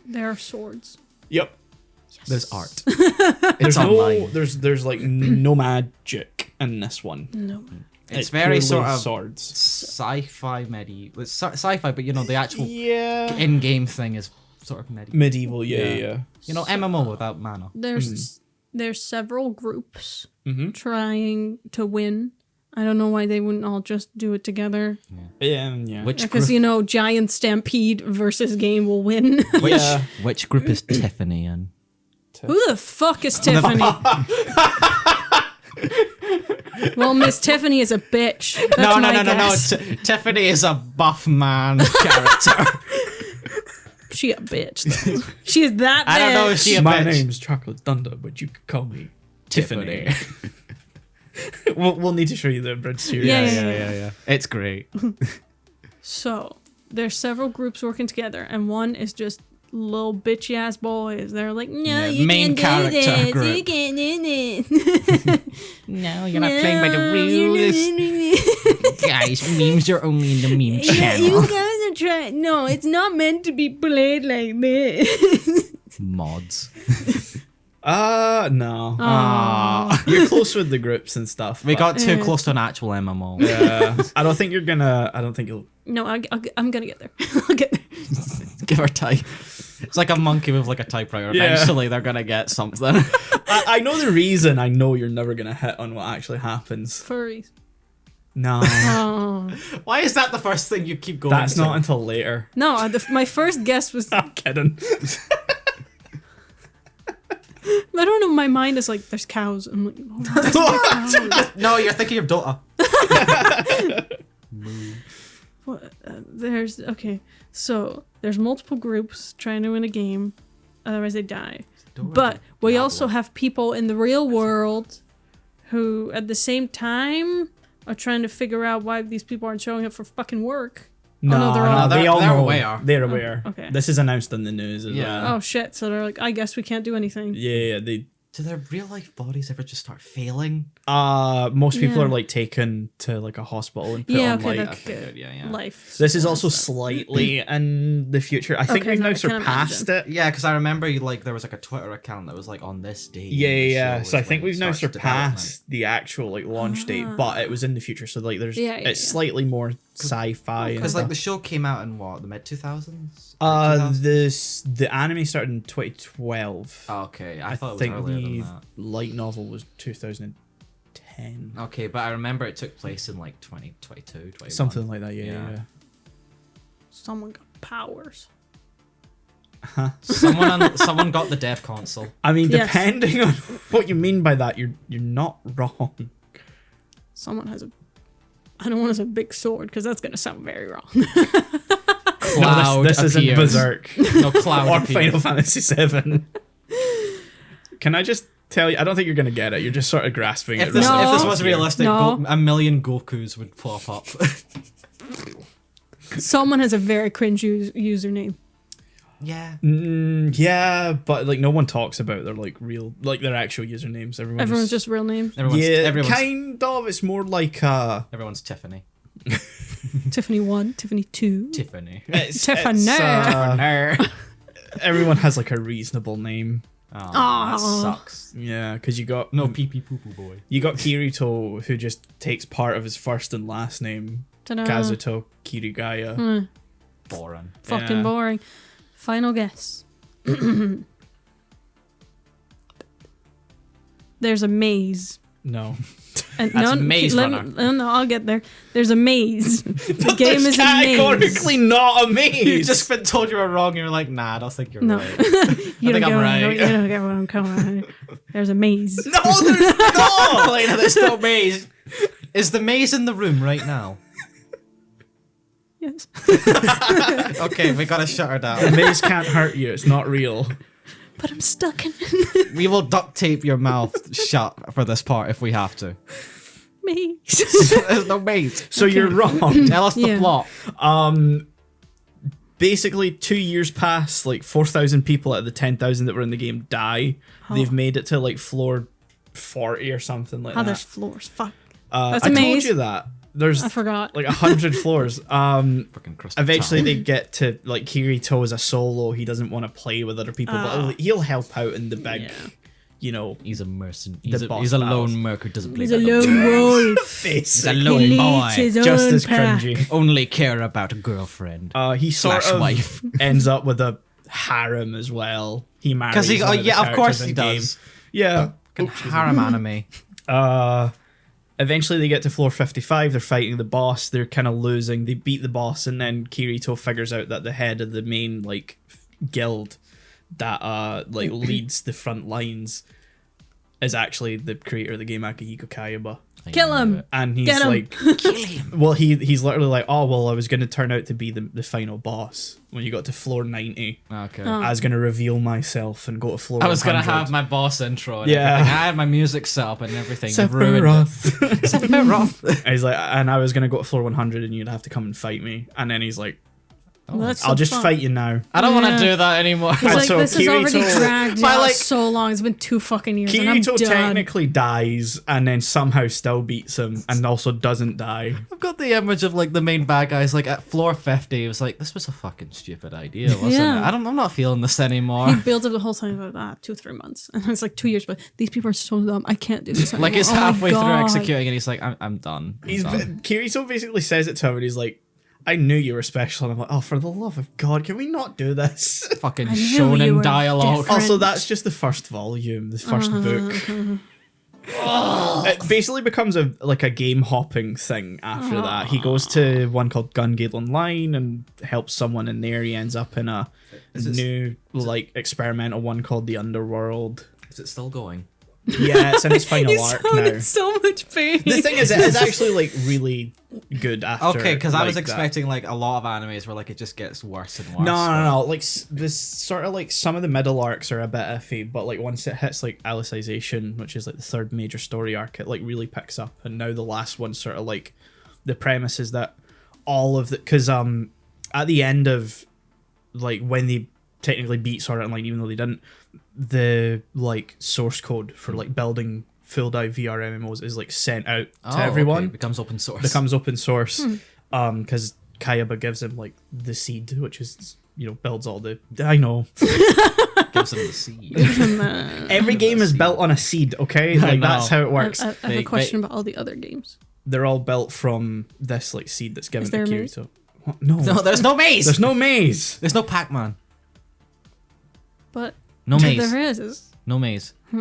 There are swords. Yep. There's art. There's online. there's like no magic in this one. No. It's very purely sort of swords. sci-fi, medieval. It's sci-fi, but you know, the actual Yeah. in-game thing is sort of medieval. Medieval, yeah. You know, MMO without mana. There's several groups Mhm. trying to win. I don't know why they wouldn't all just do it together. Yeah. Which Because group? you know, Giant Stampede versus Game will win. Yeah. Which group is Tiffany in? Who the fuck is Tiffany? Well, Miss Tiffany is a bitch. That's No. my guess. Tiffany is a buff man character. She a bitch. Though. She is that bitch. I don't know if she a My bitch. name's Chocolate Thunder, but you could call me Tiffany. we'll need to show you the bridge series. Yeah. It's great. So there's several groups working together, and one is just little bitchy ass boys. They're like, no, Yeah, you main can't do character this. group. You can't do this. No, you're not playing by the rules. Guys, memes are only in the meme channel. You guys are trying. No, it's not meant to be played like this. Mods. No. Ah. You're close with the groups and stuff. We but- got too close to an actual MMO. Yeah. I don't think you'll. No, I'm gonna get there. I'll get there. Give her time. It's like a monkey with like a typewriter. Yeah. Eventually they're gonna get something. I know the reason. I know you're never gonna hit on what actually happens. Furries. No. Oh. Why is that the first thing you keep going That's to? not until later. No, my first guess was. I'm kidding. I don't know. My mind is like, there's cows. I'm like, oh, there's cows. No, you're thinking of Dota. What? There's okay. So there's multiple groups trying to win a game, otherwise they die. But we also have people in the real world who, at the same time, are trying to figure out why these people aren't showing up for fucking work. No, they're all- they all they're know. aware. They're aware. okay. This is announced in the news as Yeah. well. Oh shit! So they're like, I guess we can't do anything. Yeah, they. Do their real life bodies ever just start failing? Most people Yeah. are like taken to like a hospital and put Yeah, on okay, like. that's Okay, good, yeah. life. This is also stuff. slightly in the future. I think Okay, we've no, now I can surpassed it. Yeah, because I remember like there was like a Twitter account that was like on this date. Yeah, and the yeah. show So I was think when it we've now starts development. surpassed the actual like launch date, but it was in the future. So like, there's Yeah, yeah, it's yeah. slightly more sci-fi. and Because like stuff. the show came out in what, the mid 2000s? The anime started in 2012. Oh, okay, I thought it was think earlier the than that. light novel was 2010, Okay, but I remember it took place in like 2022, 21. something like that. Yeah, Yeah. yeah. Someone got powers. Someone got the dev console. I mean, Yes. depending on what you mean by that, you're not wrong. Someone has a. I don't want to say big sword because that's gonna sound very wrong. Cloud No, this isn't appears. Berserk No, Cloud or appears. Final Fantasy VII. Can I just tell you? I don't think you're gonna get it. You're just sort of grasping If it. this, right No. if this now. was realistic, No. a million Gokus would pop up. Someone has a very cringe username. Yeah. Yeah, but like no one talks about their like real, like their actual usernames. Everyone's just real names. Everyone's kind of. It's more like everyone's Tiffany. Tiffany 1, Tiffany 2. Tiffany. Tiffany. Everyone has like a reasonable name. Oh, that Aw. sucks. Yeah, because you got No pee pee poo poo boy. You got Kirito, who just takes part of his first and last name, Ta-da. Kazuto Kirigaya. Boring. Fucking Yeah. boring. Final guess. There's a maze. No. And That's Maze Runner. No, I'll get there. There's a maze. The game is a maze. categorically not a maze. You just been told you were wrong and you're like, nah, I don't think you're No. right. You I think don't I'm get right. You don't get what I'm coming at. There's a maze. No, there's not. Elena, there's no maze. Is the maze in the room right now? Yes. Okay, we gotta shut her The down. maze can't hurt you. It's not real. But I'm stuck in We will duct tape your mouth shut for this part if we have to. maze. There's no maze. So you're wrong. Tell us the Yeah. plot. Basically, 2 years pass. Like 4,000 people out of the 10,000 that were in the game die. They've made it to like floor 40 or something like How there's that. floors. Fuck. I That's a told maze. you that. There's I forgot. like 100 floors. Fucking crystal Eventually, tower. they get to like Kirito is a solo. He doesn't want to play with other people, but he'll help out in the big, Yeah. you know, He's a mercenary. The boss He's a battles. lone merc who doesn't play He's a by the lone rules. wolf. face. He's a He lone leads boy. his Just own as pack. cringy. Only care about a girlfriend. He sort Slash of wife. ends up with a harem as well. He marries. Because he, one of the yeah, of course characters he in-game. does. Yeah. Harem anime. Eventually they get to floor 55. They're fighting the boss. They're kind of losing. They beat the boss, and then Kirito figures out that the head of the main like guild that like leads the front lines is actually the creator of the game, Akihiko Kayaba. Kill him. And he's Get him. like, kill him. Well, he's literally like, oh well, I was going to turn out to be the final boss when you got to floor 90. Okay. Oh. I was going to reveal myself and go to floor. I was gonna 100. have my boss intro and Yeah. everything. I had my music set up and everything. You've ruined it. Sephiroth. Sephiroth. And he's like, and I was going to go to floor 100 and you'd have to come and fight me. And then he's like, Well, that's I'll so just fun. fight you now. I don't want Yeah. to do that anymore. He's like, so this has already Kirito- dragged By, out like- so long. It's been 2 fucking years and I'm Kirito done. technically dies and then somehow still beats him and also doesn't die. I've got the image of like the main bad guys like at floor 50. It was like, this was a fucking stupid idea, wasn't Yeah. it? I'm not feeling this anymore. He builds up the whole time about 2-3 months. And it's like 2 years, but these people are so dumb. I can't do this anymore. Like he's Oh my halfway through God. executing and he's like, I'm done. I'm done. Kirito basically says it to him and he's like, I knew you were special. And I'm like, oh, for the love of God, can we not do this? Fucking I knew you shonen were dialogue. different. Also, that's just the first volume, the first book. It basically becomes a game hopping thing after that. He goes to one called Gun Gale Online and helps someone in there. He ends up in a new experimental one called The Underworld. Is it still going? Yeah, it's in its final You arc sounded now. so much pain. The thing is, it's actually like really good after. Okay, because I was like, that. expecting like a lot of animes where like it just gets worse and worse. No. Like this sort of like some of the middle arcs are a bit iffy, but like once it hits like Alicization, which is like the third major story arc, it like really picks up. And now the last one sort of like the premise is that all of the because at the end of like when they technically beat Sword Art Online, even though they didn't, the like source code for like building full dive VR MMOs is like sent out to Okay. everyone. It becomes open source. Becomes open source. Because Kayaba gives him like the seed, which is builds all the. I know. gives them the seed. Every game is built on a seed. Okay, like that's how it works. I have a question about all the other games. They're all built from this like seed that's given Is there to a maze? Kirito. What? No, No, there's no maze. there's no maze. There's no Pac-Man. But No maze. there is. No maze. So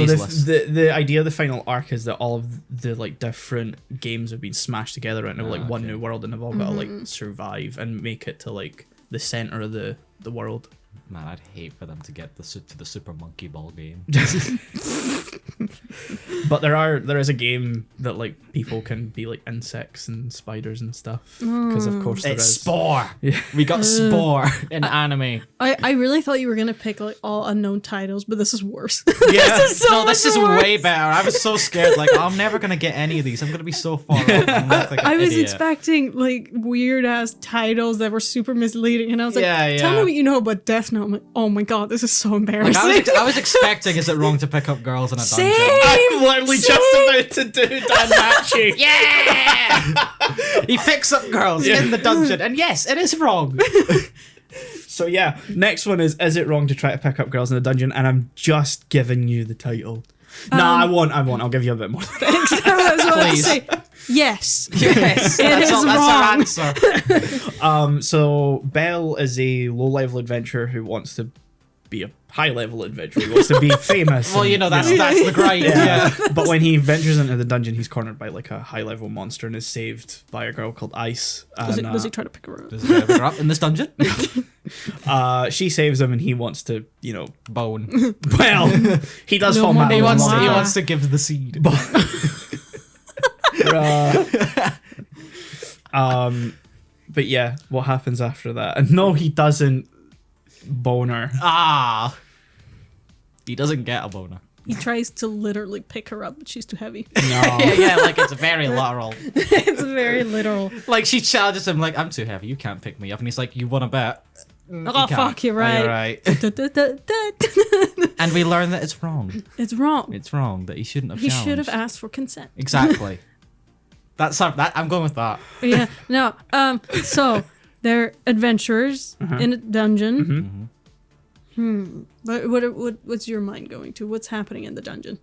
Mazeless. the idea of the final arc is that all of the like different games have been smashed together into like one new world, and they've all got to like survive and make it to like the center of the world. Man, I'd hate for them to get to the Super Monkey Ball game. But there is a game that like people can be like insects and spiders and stuff because of course there It's is. Spore. We got Spore in anime. I really thought you were gonna pick like all unknown titles, but this is worse. Yeah. This is way better. I was so scared. Like, I'm never gonna get any of these. I'm gonna be so far off. I'm like an I was idiot. expecting like weird ass titles that were super misleading, and I was like, Yeah, "Tell me yeah. what you know about Death Note." I'm like, "Oh my god, this is so Like, embarrassing." I was expecting, is it wrong to pick up girls in a dungeon? I'm literally just about to do Danmachi. Yeah! He picks up girls in the dungeon, and yes, it is wrong. So yeah, next one is it wrong to try to pick up girls in a dungeon? And I'm just giving you the title. Nah, I won't. I'll give you a bit more. I was about to Please. say, yes. Yes, is that's our answer. So Belle is a low-level adventurer who wants to be a high-level adventurer. He wants to be famous. Well, and, that's the grind. Yeah. But when he ventures into the dungeon, he's cornered by like a high-level monster and is saved by a girl called Ice. Does And, he try to pick her up? Does he ever up in this dungeon? she saves him, and he wants to, Bone. well, he does No fall more madly He in wants love. to, he Wow. wants to give the seed. But yeah, what happens after that? And no, he doesn't boner. Ah. He doesn't get a boner. He tries to literally pick her up, but she's too heavy. No. Yeah, like it's very literal. It's very literal. Like she challenges him, like, I'm too heavy, you can't pick me up. And he's like, you want to bet? Oh, fuck, you're right. You're right. And we learn that it's wrong. It's wrong. It's wrong that he shouldn't have He challenged. should have asked for consent. Exactly. I'm going with that. Yeah. No. So they're adventurers in a dungeon. What's your mind going to? What's happening in the dungeon?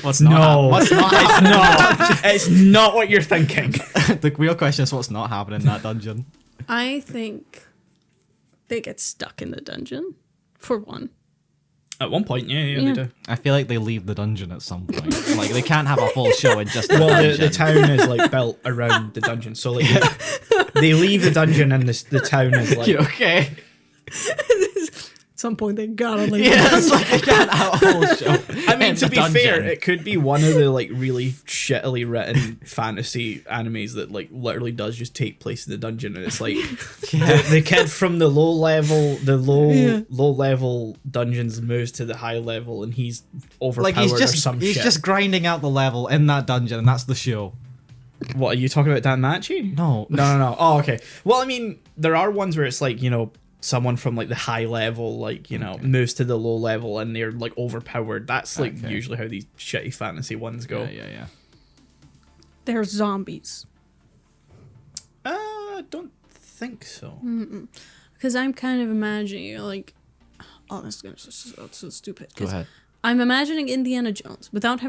What's No. What's not It's not. It's not what you're thinking. The real question is what's not happening in that dungeon. I think they get stuck in the dungeon, for one. At one point, yeah, Yeah. they do. I feel like they leave the dungeon at some point. Like they can't have a full show in just the Well, dungeon. the town is like built around the dungeon, so like they leave the dungeon and the town is like. You okay? At some point, they gotta leave. Yeah, it's like they can't have a whole show. I mean, in to the be dungeon. fair, it could be one of the like really shittily written fantasy animes that like literally does just take place in the dungeon, and it's like the kid from the low level dungeons moves to the high level, and he's overpowered like or some he's shit. just grinding out the level in that dungeon, and that's the show. What are you talking about, Danmachi? No. No. Oh, okay. Well, I mean, there are ones where it's like someone from like the high level, like moves to the low level, and they're like overpowered. That's like usually how these shitty fantasy ones go. Yeah. They're zombies. I don't think so. Because I'm kind of imagining, like, oh, this is gonna sound so stupid. Go 'Cause ahead. I'm imagining Indiana Jones without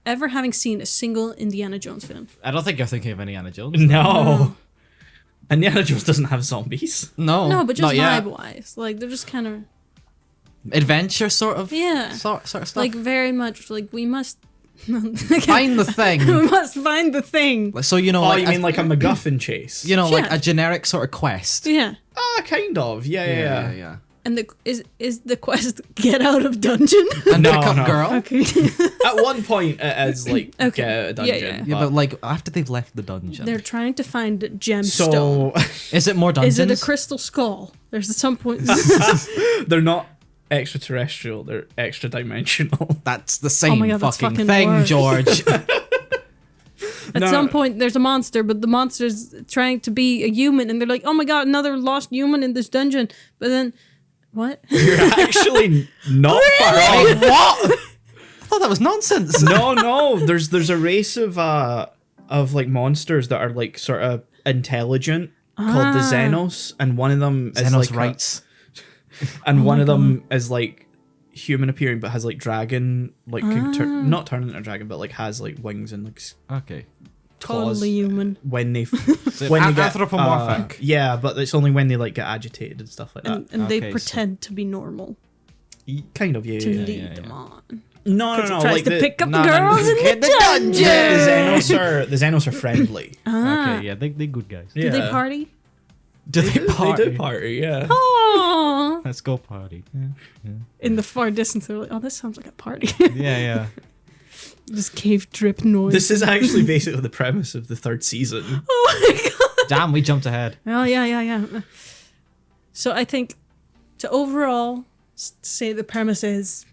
ever having seen a single Indiana Jones film. I don't think you're thinking of Indiana Jones. No. Indiana Jones doesn't have zombies. No, But just not yet. vibe-wise, like they're just kind of Adventure sort of sort of stuff. like very much like we must Find the thing. we must find the thing. So Oh, like you mean like a MacGuffin chase? like Yeah. a generic sort of quest. Yeah, Kind of. Yeah. and is the quest get out of dungeon? And No, pick up no. girl. Okay. At one point, it is like Okay. get out of Yeah, dungeon. Yeah, but like after they've left the dungeon, They're trying to find a gemstone. So is it more dungeons? Is it a crystal skull? There's at some point. they're not extraterrestrial, they're extra dimensional. That's the same my God, that's fucking fucking thing, worse. George. At No. some point, there's a monster, but the monster's trying to be a human, and they're like, "Oh my god, another lost human in this dungeon." But then What? You're actually not far off. What? I thought that was nonsense. No. There's a race of like monsters that are like sort of intelligent called the Xenos, and one of them is Xenos like rights. and one of them is like human appearing but has like dragon like can not turn into a dragon but like has like wings and like Okay. claws Totally human. when they So when they get anthropomorphic. yeah, but it's only when they like get agitated and stuff like that. And they Okay, so- pretend to be normal Kind of, yeah. to yeah. lead them on. No, Because it no, tries like to the, pick up no, girls no, in get the the dungeon. the Xenos are friendly. Okay, yeah, they good guys. Do they party? Do they party? They do party, yeah. Oh, Let's go party. in the far distance, they're like, "Oh, this sounds like a party." Yeah. Just cave drip noise. This is actually basically the premise of the 3rd season. Oh my god. Damn, we jumped ahead. Oh yeah. So I think to overall say the premise is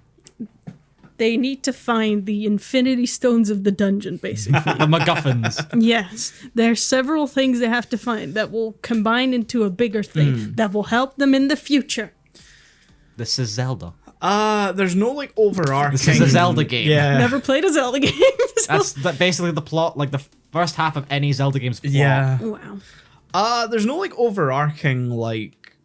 they need to find the infinity stones of the dungeon, basically. The MacGuffins. Yes, there are several things they have to find that will combine into a bigger thing that will help them in the future. This is Zelda. There's no like overarching. This is a Zelda game. Yeah. Never played a Zelda game. So. That's basically the plot, like the first half of any Zelda game's plot. Yeah. Wow. There's no like overarching like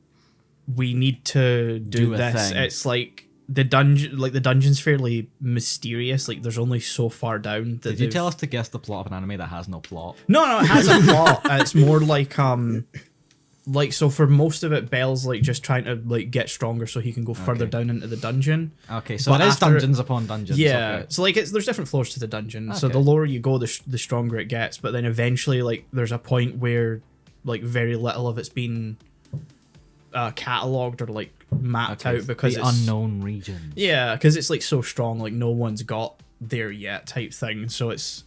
we need to do a this. thing. It's like the dungeon's fairly mysterious. Like there's only so far down that Did you they've- tell us to guess the plot of an anime that has no plot? No, it has a plot. It's more like so for most of it, Belle's like just trying to like get stronger so he can go further Okay. down into the dungeon. Okay, so But it is after- dungeons upon dungeons. Yeah, okay. so like there's different floors to the dungeon. So Okay. the lower you go, the stronger it gets. But then eventually, like there's a point where like very little of it's been catalogued or like mapped Okay, out because the it's unknown region. Yeah, because it's like so strong, like no one's got there yet type thing. So it's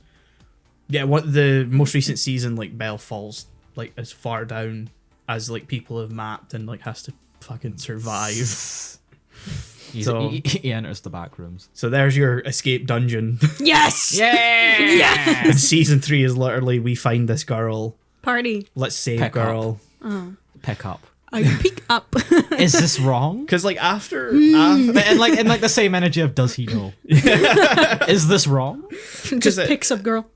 what the most recent season, like Belle falls like as far down as like people have mapped and like has to fucking survive. So- He enters the back rooms. So there's your escape dungeon. Yes. Yeah! And season 3 is literally we find this girl. Party. Let's save Pick girl. Pick up. I pick up. Is this wrong? Because like after and like the same energy of does he know? Is this wrong? Just it- picks up girl.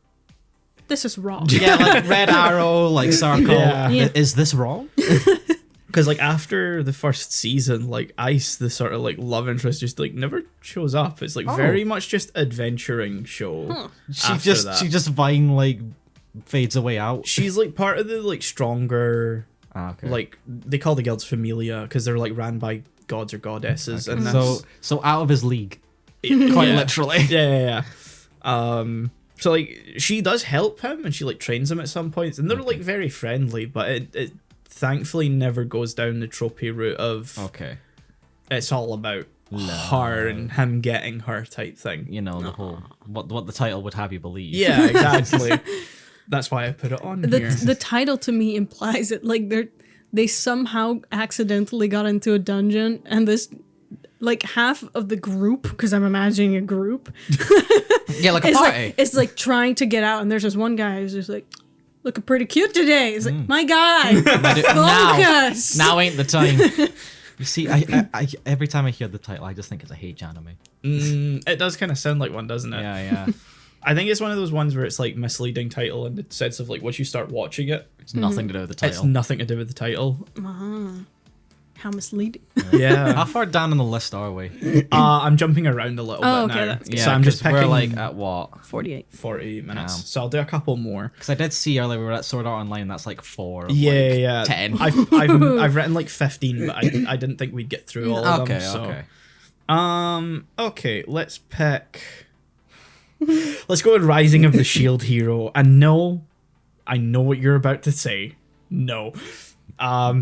This is wrong. Yeah, like Red Arrow, like Circle. Yeah. Yeah. Is this wrong? because like after the first season, like Ice, the sort of like love interest, just like never shows up. It's like very much just adventuring show. After She just Vine like fades away out. She's like part of the like stronger, Okay. like they call the guilds familia because they're like ran by gods or goddesses, and so out of his league, quite literally. yeah. So like she does help him and she like trains him at some points, and they're like very friendly, but it thankfully never goes down the tropey route of Okay. it's all about her and him getting her type thing. You know the whole what the title would have you believe. Yeah, exactly. That's why I put it on here. The title to me implies it like they somehow accidentally got into a dungeon and this like half of the group, because I'm imagining a group, Yeah, like a is party. like it's like trying to get out, and there's this one guy who's just like looking pretty cute today. It's like my guy, focus. Now ain't the time. You see, I every time I hear the title, I just think it's a H anime. It does kind of sound like one, doesn't it? Yeah. I think it's one of those ones where it's like misleading title in the sense of like once you start watching it, It's nothing to do with the it's title. nothing to do with the title. How misleading. How Yeah. far down on the list are we? I'm jumping around a little Oh, bit okay, now. that's good. So I'm just 'cause picking we're like at what? 48. 40 minutes. Damn. So I'll do a couple more. Because I did see earlier we were at Sword Art Online. And that's like 4. of, Yeah, like, yeah. 10. I've written like 15, but I didn't think we'd get through all of them. So. Okay, let's pick. Let's go with Rising of the Shield Hero. And no, I know what you're about to say. No.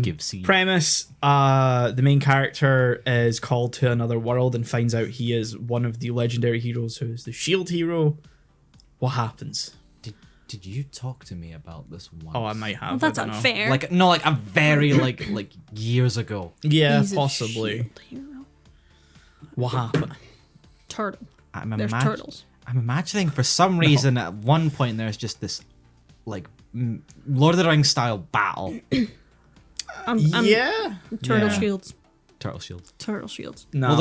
Give seed. Premise, the main character is called to another world and finds out he is one of the legendary heroes who is the Shield Hero. What happens? Did you talk to me about this once? Oh, I might have. Well, that's I don't know. unfair. Like no, like a very like years ago. Yeah, He's a possibly. shield hero. What happened? Turtle. I'm There's turtles. I'm imagining for some reason at one point there's just this like Lord of the Rings style battle. I'm Yeah. turtle Yeah. shields. turtle shields. Turtle shields. No,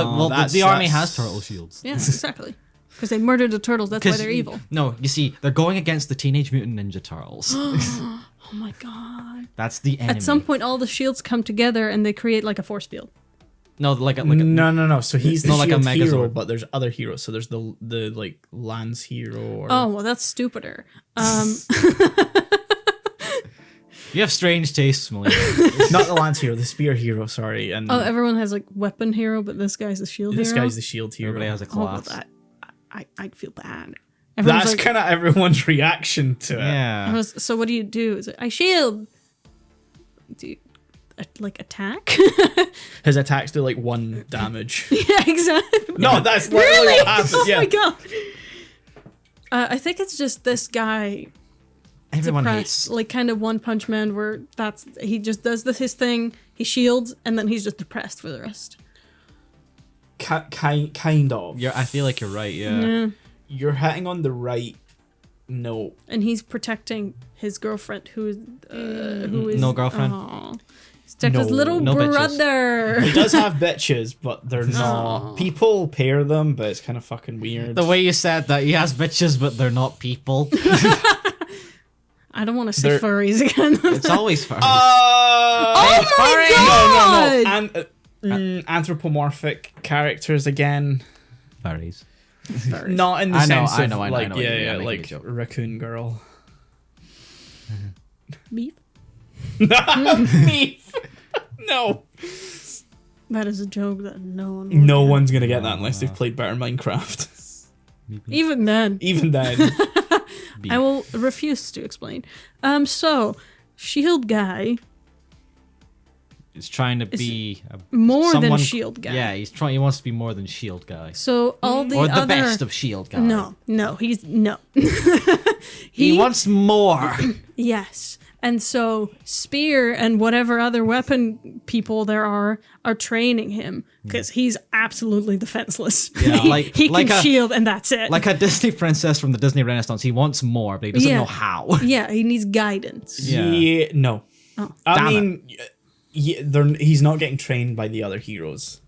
The army has turtle shields. Yeah, exactly. Because they murdered the turtles. That's why they're evil. No, you see, they're going against the Teenage Mutant Ninja Turtles. Oh my god. That's the enemy. At some point, all the shields come together and they create like a force field. No, like a no. So he's the not like a shield hero, Megazord. but there's other heroes. So there's the like Lance hero. Or... Oh, well, that's stupider. You have strange tastes, Melina. It's not the Lance hero, the spear hero. Sorry, and Oh, everyone has like weapon hero, but this guy's the shield this hero. guy's the shield hero. Everybody has a Oh, well, class. I'd feel bad. Everyone's That's like, kind of everyone's reaction to it. Yeah. so what do you do? Is it, I shield. Do you, like attack? His attacks do like 1 damage. Yeah, exactly. No, that's literally what happens. Oh Yeah. my god. I think it's just this guy. Everyone Depressed, hates. like kind of One Punch Man, where he just does his thing. He shields, and then he's just depressed for the rest. Kind of. I feel like you're right. Yeah. Yeah. You're hitting on the right note. And he's protecting his girlfriend, who is No girlfriend? Oh. He's protecting his little No bitches. brother. He does have bitches, but they're not. People pair them, but it's kind of fucking weird. The way you said that, he has bitches, but they're not people. I don't want to say They're- furries again. It's always fun. Oh my god! And anthropomorphic characters again. Furries. Furries. Not in the I know, sense I of know, I know, like I know what you mean, yeah, I'm making a like joke. raccoon girl. Beef. Me. No. That is a joke that no one. will No get. one's gonna get that unless they've played better Minecraft. Even then, Even then. I will refuse to explain. So, Shield guy He's trying to be more than someone- Shield guy. Yeah, he's trying. He wants to be more than Shield guy, So all the or the other best of Shield guy. no, he's no. he wants more. Yes. And so Spear and whatever other weapon people there are training him because he's absolutely defenseless. Yeah, he like can a- shield and that's it. Like a Disney princess from the Disney Renaissance, he wants more, but he doesn't Yeah. know how. yeah, he needs guidance. Yeah. No. Oh. I Damn mean, he's not getting trained by the other heroes.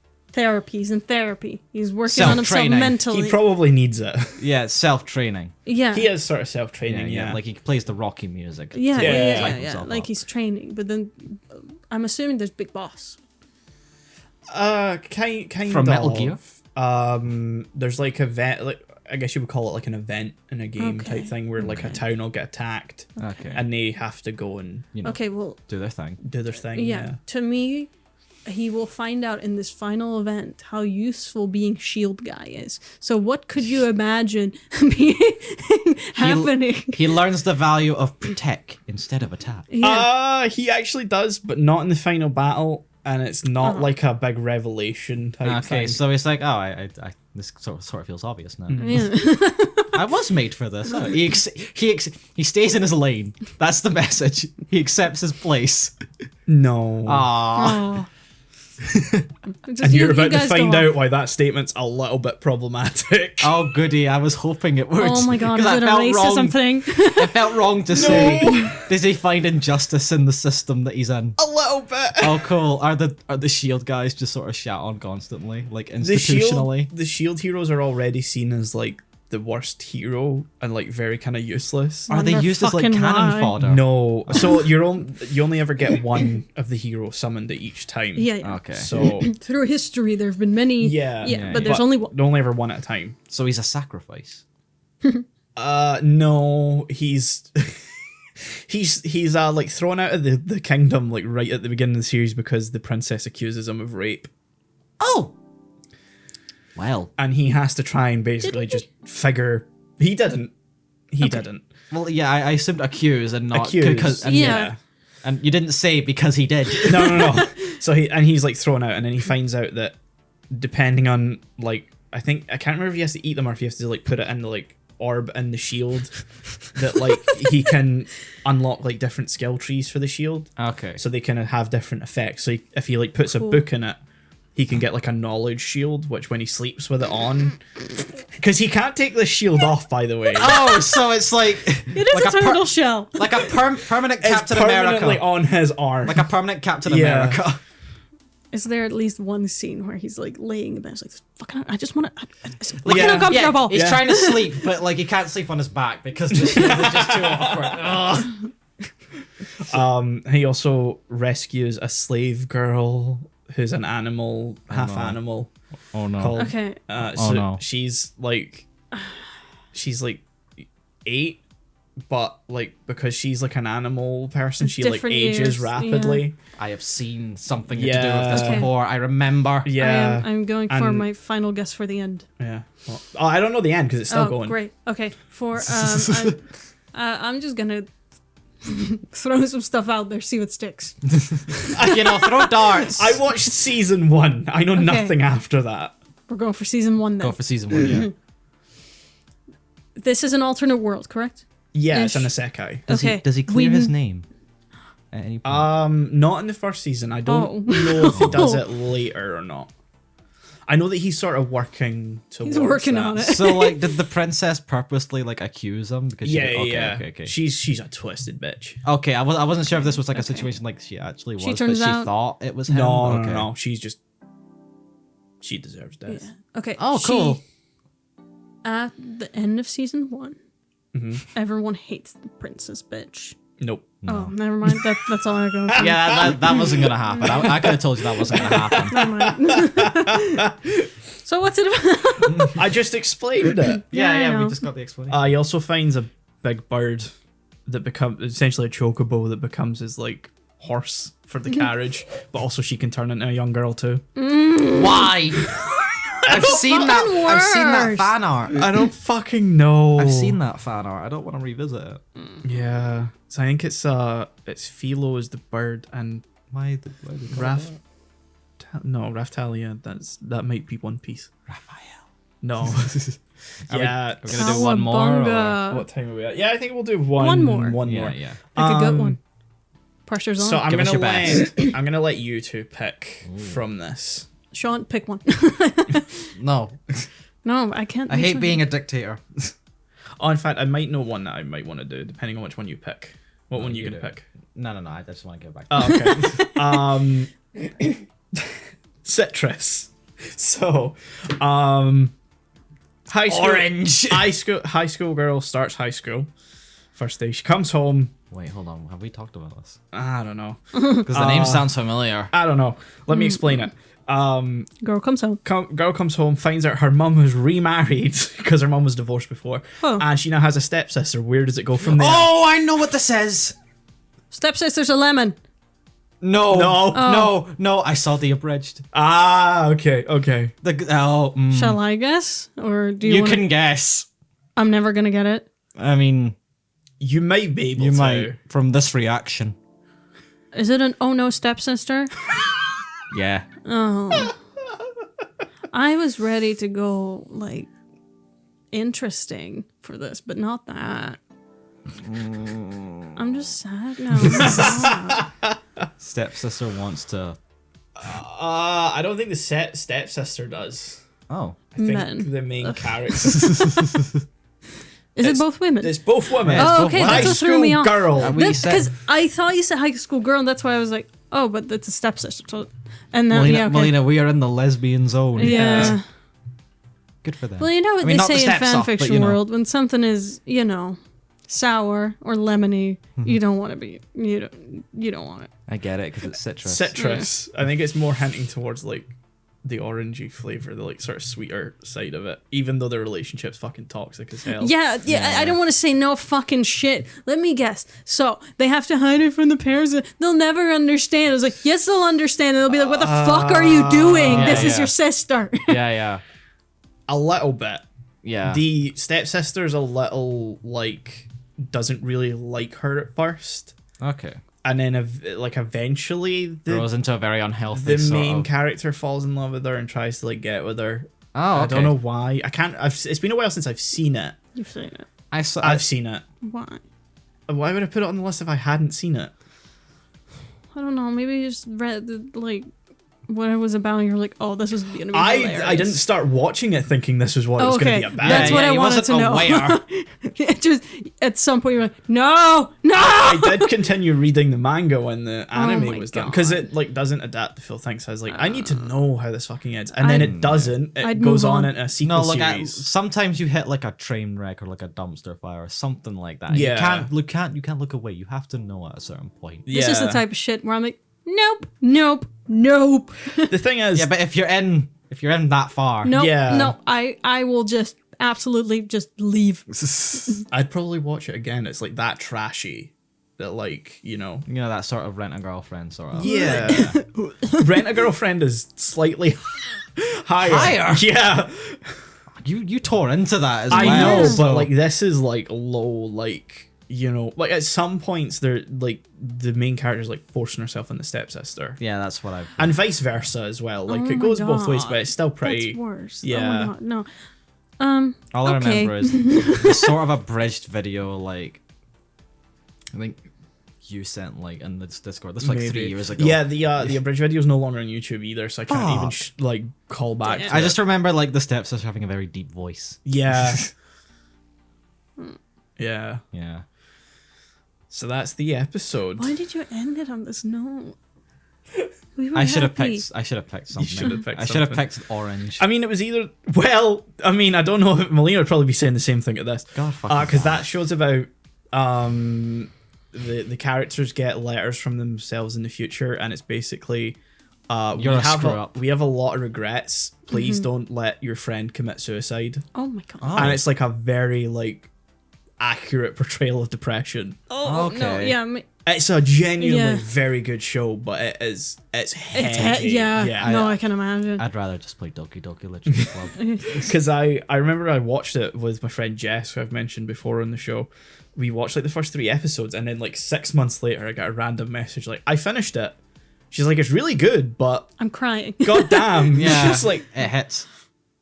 He's in therapy. He's working on himself Self-training. mentally. He probably needs it. Yeah, it's self-training. yeah. He is sort of self-training, yeah. Like he plays the Rocky music. yeah, to yeah, Yeah. yeah, hype yeah. himself Like up. he's training, but then I'm assuming there's Big Boss. Kind From Metal of. Gear? There's like like I guess you would call it like an event in a game Okay. type thing where like a town will get attacked Okay. and they have to go and You know, Okay, well, do their thing. do their thing. yeah. To me, he will find out in this final event how useful being Shield Guy is. So what could you imagine being happening? He learns the value of protect instead of attack. Yeah. He actually does, but not in the final battle, and it's not like a big revelation type Okay, thing. so it's like, oh, I this sort of feels obvious now. Yeah. I was made for this. Oh, he stays in his lane. That's the message. He accepts his place. No. Ah. Oh. And you're about to find out why that statement's a little bit problematic. Oh goody! I was hoping it would. Oh my god, is 'Cause it a I felt racism wrong. thing? It felt wrong to say. Does he find injustice in the system that he's in? A little bit. Oh, cool. Are the shield guys just sort of shout on constantly, like The institutionally? shield heroes are already seen as like the worst hero and like very kind of useless. Are they Wonder used as like fucking cannon why. fodder? No, so you only ever get one of the heroes summoned at each time. Yeah, yeah. Okay. So Through history, there have been many. yeah, Yeah, but there's only one. only ever one at a time. So he's a sacrifice. No, he's he's like thrown out of the kingdom like right at the beginning of the series because the princess accuses him of rape, Oh. Well. and he has to try and basically just figure. He didn't. He didn't. Well, yeah. I assumed accuse and not Accuse. because. And, Yeah. And you didn't say because he did. No. So he's like thrown out, and then he finds out that depending on like I can't remember if he has to eat them or if he has to like put it in the like orb in the shield that like he can unlock like different skill trees for the shield, Okay. so they kind of have different effects. So if he like puts Cool. a book in it, he can get like a knowledge shield, which when he sleeps with it on, because he can't take the shield off, by the way. Oh, so it's like It is like a turtle shell. like a permanent It's Captain permanently America. on his arm. Like a permanent Captain Yeah. America. Is there at least one scene where he's like laying in bed, it's like, fucking, I just want to, it's fucking uncomfortable. He's trying to sleep, but like he can't sleep on his back because the shield is just too awkward. He also rescues a slave girl who's an animal, half animal. Oh no. Called, Okay. She's like 8, but like because she's like an animal person, It's she like different ages years, rapidly. I have seen something to do with Yeah. this Okay. before. I remember. Yeah. I'm going for And- my final guess for the end. Yeah. Well, I don't know the end because it's still going. Great. Okay. For I'm just gonna throw some stuff out there, see what sticks. Throw darts. I watched season 1. I know nothing after that. We're going for season 1 then. Go for season 1, yeah. This is an alternate world, correct? Yeah, it's Ish. an isekai. Does he clear his name at any point? Not in the first season. I don't know if he does it later or not. I know that he's sort of working towards He's working that. on it. So like, did the princess purposely like accuse him because Yeah, she, okay. She's a twisted bitch. Okay, I wasn't sure if this was like a situation like she actually was, but turns she out- thought it was him. No. She's just she deserves death. Yeah. Okay. Oh, cool. She, at the end of season 1, everyone hates the princess bitch. Nope. Oh, never mind. That's all I go. For. Yeah, that wasn't gonna happen. I could have told you that wasn't gonna happen. Never mind. So what's it about? I just explained it. I know. we just got the explanation. He also finds a big bird that becomes essentially a chocobo that becomes his like horse for the carriage, but also she can turn into a young girl too. Why? I've seen that. I've seen that worse. fan art. I don't fucking know. I've seen that fan art. I don't want to revisit it. Yeah. So I think it's Philo is the bird and Why they call Raf. it Raftalia. That might be One Piece. that? Raphael. No. Are Yeah. We're gonna do one more. Or? Cowabunga. What time are we at? Yeah, I think we'll do one. One more. One Yeah, more. yeah. Pick a good Um, one. Pressure's on. So I'm Give us gonna your best. I'm gonna let you two pick from this. Sean, pick one. No, No, I can't. I hate being a dictator. Oh, in fact, I might know one that I might want to do, depending on which one you pick. What one you you gonna do. pick? No. I just want to get back. Oh, okay. Citrus. So, high school. Orange. High school girl starts high school. First day, she comes home. Wait, hold on. Have we talked about this? I don't know. Because the name sounds familiar. I don't know. Let me explain it. Girl comes home. Girl comes home, finds out her mum was remarried because her mum was divorced before, Oh. and she now has a stepsister. Where does it go from there? Oh, I know what this is. Stepsister's a lemon. No, No. no. I saw the abridged. Ah, okay. Shall I guess, or do you? You wanna- can guess. I'm never gonna get it. I mean, You might be able you to. might from this reaction. Is it an oh no stepsister? Yeah. Oh. I was ready to go like interesting for this, but not that. I'm just sad now. Stepsister wants to. I don't think the stepsister does. Oh. I think Men. the main character. Is it both women? It's both women. Yeah, it's Oh, both okay, women. that's High what threw school me off. girl. Because I thought you said high school girl, and that's why I was like, oh, but that's a stepsister. So, and then Melina, yeah, okay. Melina, we are in the lesbian zone. Yeah. Good for them. Well, you know what I mean, they not the say in step stuff, but, fanfiction you know. world, when something is, sour or lemony, you don't want to be. You don't want it. I get it because it's citrus. Citrus. I think it's more hinting towards like the orangey flavor, the like sort of sweeter side of it. Even though the relationship's fucking toxic as hell. Yeah. I don't want to say no fucking shit. Let me guess. So they have to hide it from the parents. They'll never understand. I was like, yes, they'll understand. And they'll be like, what the fuck are you doing? Yeah, This is yeah. your sister. Yeah. A little bit. Yeah. The stepsister's a little like doesn't really like her at first, Okay. and then eventually Grows into a very unhealthy the sort main of... character falls in love with her and tries to like get with her. Oh, okay. I don't know why. I can't. It's been a while since I've seen it. You've seen it. I've seen it. Why? Why would I put it on the list if I hadn't seen it? I don't know. Maybe you just read the, like what it was about, and you're like, oh, this is gonna be hilarious. I didn't start watching it thinking this was what it was going to be about. That's what I he wanted to wasn't know. aware. It just at some point you're like, no. I did continue reading the manga when the anime my was done God. because it like doesn't adapt the full thing. So I was like, I need to know how this fucking ends, and I'd- then it doesn't. It I'd goes move on on. into a sequel No, look, series. sometimes you hit like a train wreck or like a dumpster fire or something like that. Yeah. You can't look away. You have to know at a certain point. Yeah. This is the type of shit where I'm like, nope. The thing is, Yeah, but if you're in that far, Nope. Yeah. No, I will just absolutely just leave. I'd probably watch it again. It's like that trashy that like, you know. you know that sort of Rent a Girlfriend sort of. Yeah. Rent a Girlfriend is slightly higher. Higher? Yeah. You tore into that as I well. know, so- but like this is like low, like, you know, like at some points they're like the main character's like forcing herself on the stepsister. yeah, that's what I've. And vice versa as well. Like Oh it my goes both ways, God. but it's still pretty. That's worse. Yeah. Oh my God, no. All I okay. remember is the sort of abridged video, like I think you sent like in this Discord. This was like 3 Maybe. years ago. Yeah, the abridged video is no longer on YouTube either, so I can't even Fuck. like call back. Damn. To I it. just remember like the stepsister having a very deep voice. Yeah. Yeah. Yeah. So that's the episode. Why did you end it on this note? We were I should have happy. picked something. should have picked I should have something. picked orange. I mean, it was either. Well, I mean, I don't know if Melina would probably be saying the same thing at this. God fucking Because damn. that show's about the characters get letters from themselves in the future, and it's basically You're a screw up. we have a lot of regrets. Please Mm-hmm. don't let your friend commit suicide. Oh my God. Oh. And it's like a very like accurate portrayal of depression. Oh no. Okay. Yeah. It's a genuinely Yeah. very good show, but it's heavy. Yeah. No, I can imagine. I'd rather just play Doki Doki Literature Club. Because I remember I watched it with my friend Jess, who I've mentioned before on the show. We watched like the first 3 episodes, and then like 6 months later, I got a random message like, I finished it. She's like, it's really good, but I'm crying. goddamn, Yeah, it's just like it hits.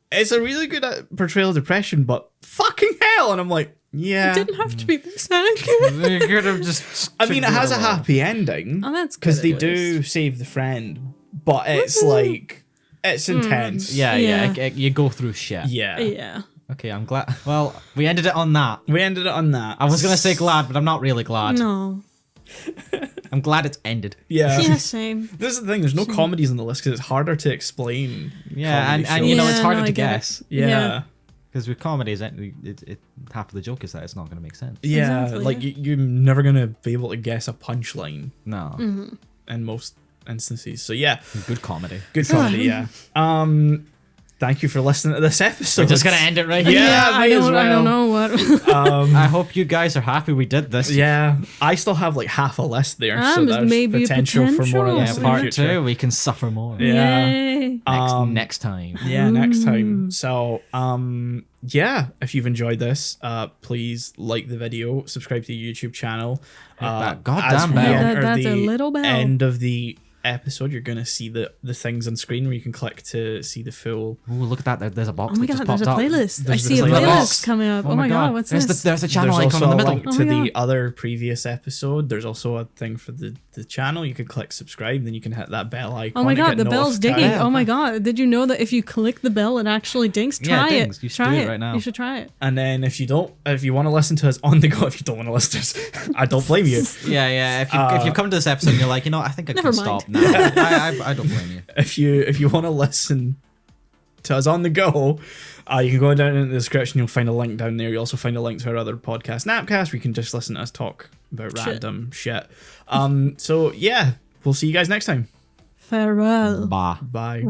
it's a really good portrayal of depression, but fucking hell, and I'm like, yeah. It didn't have to be this accurate. They could have just. I mean, it has a figured it out. happy ending Oh, that's good. because they at do least. save the friend, but it's like it's intense. Yeah, Yeah. you go through shit. Yeah. Yeah. Okay, I'm glad. Well, we ended it on that. We ended it on that. I was gonna say glad, but I'm not really glad. No. I'm glad it's ended. Yeah. Yeah. Same. This is the thing. There's no comedies on the list because it's harder to explain. Yeah, comedy and you know shows. it's Yeah, harder no, to I get it. guess Yeah. Yeah. because with comedies, half of the joke is that it's not gonna make sense. Yeah, Exactly, like yeah. you're never gonna be able to guess a punchline No, in most instances. So yeah, good comedy. good comedy. Yeah. Thank you for listening to this episode. We're just gonna end it right here. Yeah, I might as don't. I don't well. know what. I hope you guys are happy we did this. Yeah, I still have like half a list there, so there's there's maybe a potential for more of potential. this Yeah, in the part future. 2, we can suffer more. Yeah. Yay. Next time. Yeah, next time. So, yeah, if you've enjoyed this, please like the video, subscribe to the YouTube channel. that As goddamn we bell. enter That's a the little bell. End of the episode, you're gonna see the things on screen where you can click to see the full. Ooh, look at that! There's a box. Oh my that just God, there's a popped up. playlist. I There's see a like a playlist box. coming up. Oh my God, what's there's this? there's a channel There's icon also in the a middle. link Oh to my the God. other previous episode. There's also a thing for the channel. You can click subscribe, then you can hit that bell icon. Oh my to God, get the bell's notified. dinging. Oh my God, did you know that if you click the bell, it actually dings? Yeah, Try it it. dings. You should Try do it right now. You should try it. And then if you want to listen to us on the go, if you don't want to listen to us, I don't blame you. Yeah. If you come to this episode and you're like, I think I Never can mind. stop now. I don't blame you. If you want to listen to us on the go, you can go down in the description. You'll find a link down there. You also find a link to our other podcast, Napcast, where you can just listen to us talk about Shit. random shit. So yeah, we'll see you guys next time. Farewell. Bah. Bye.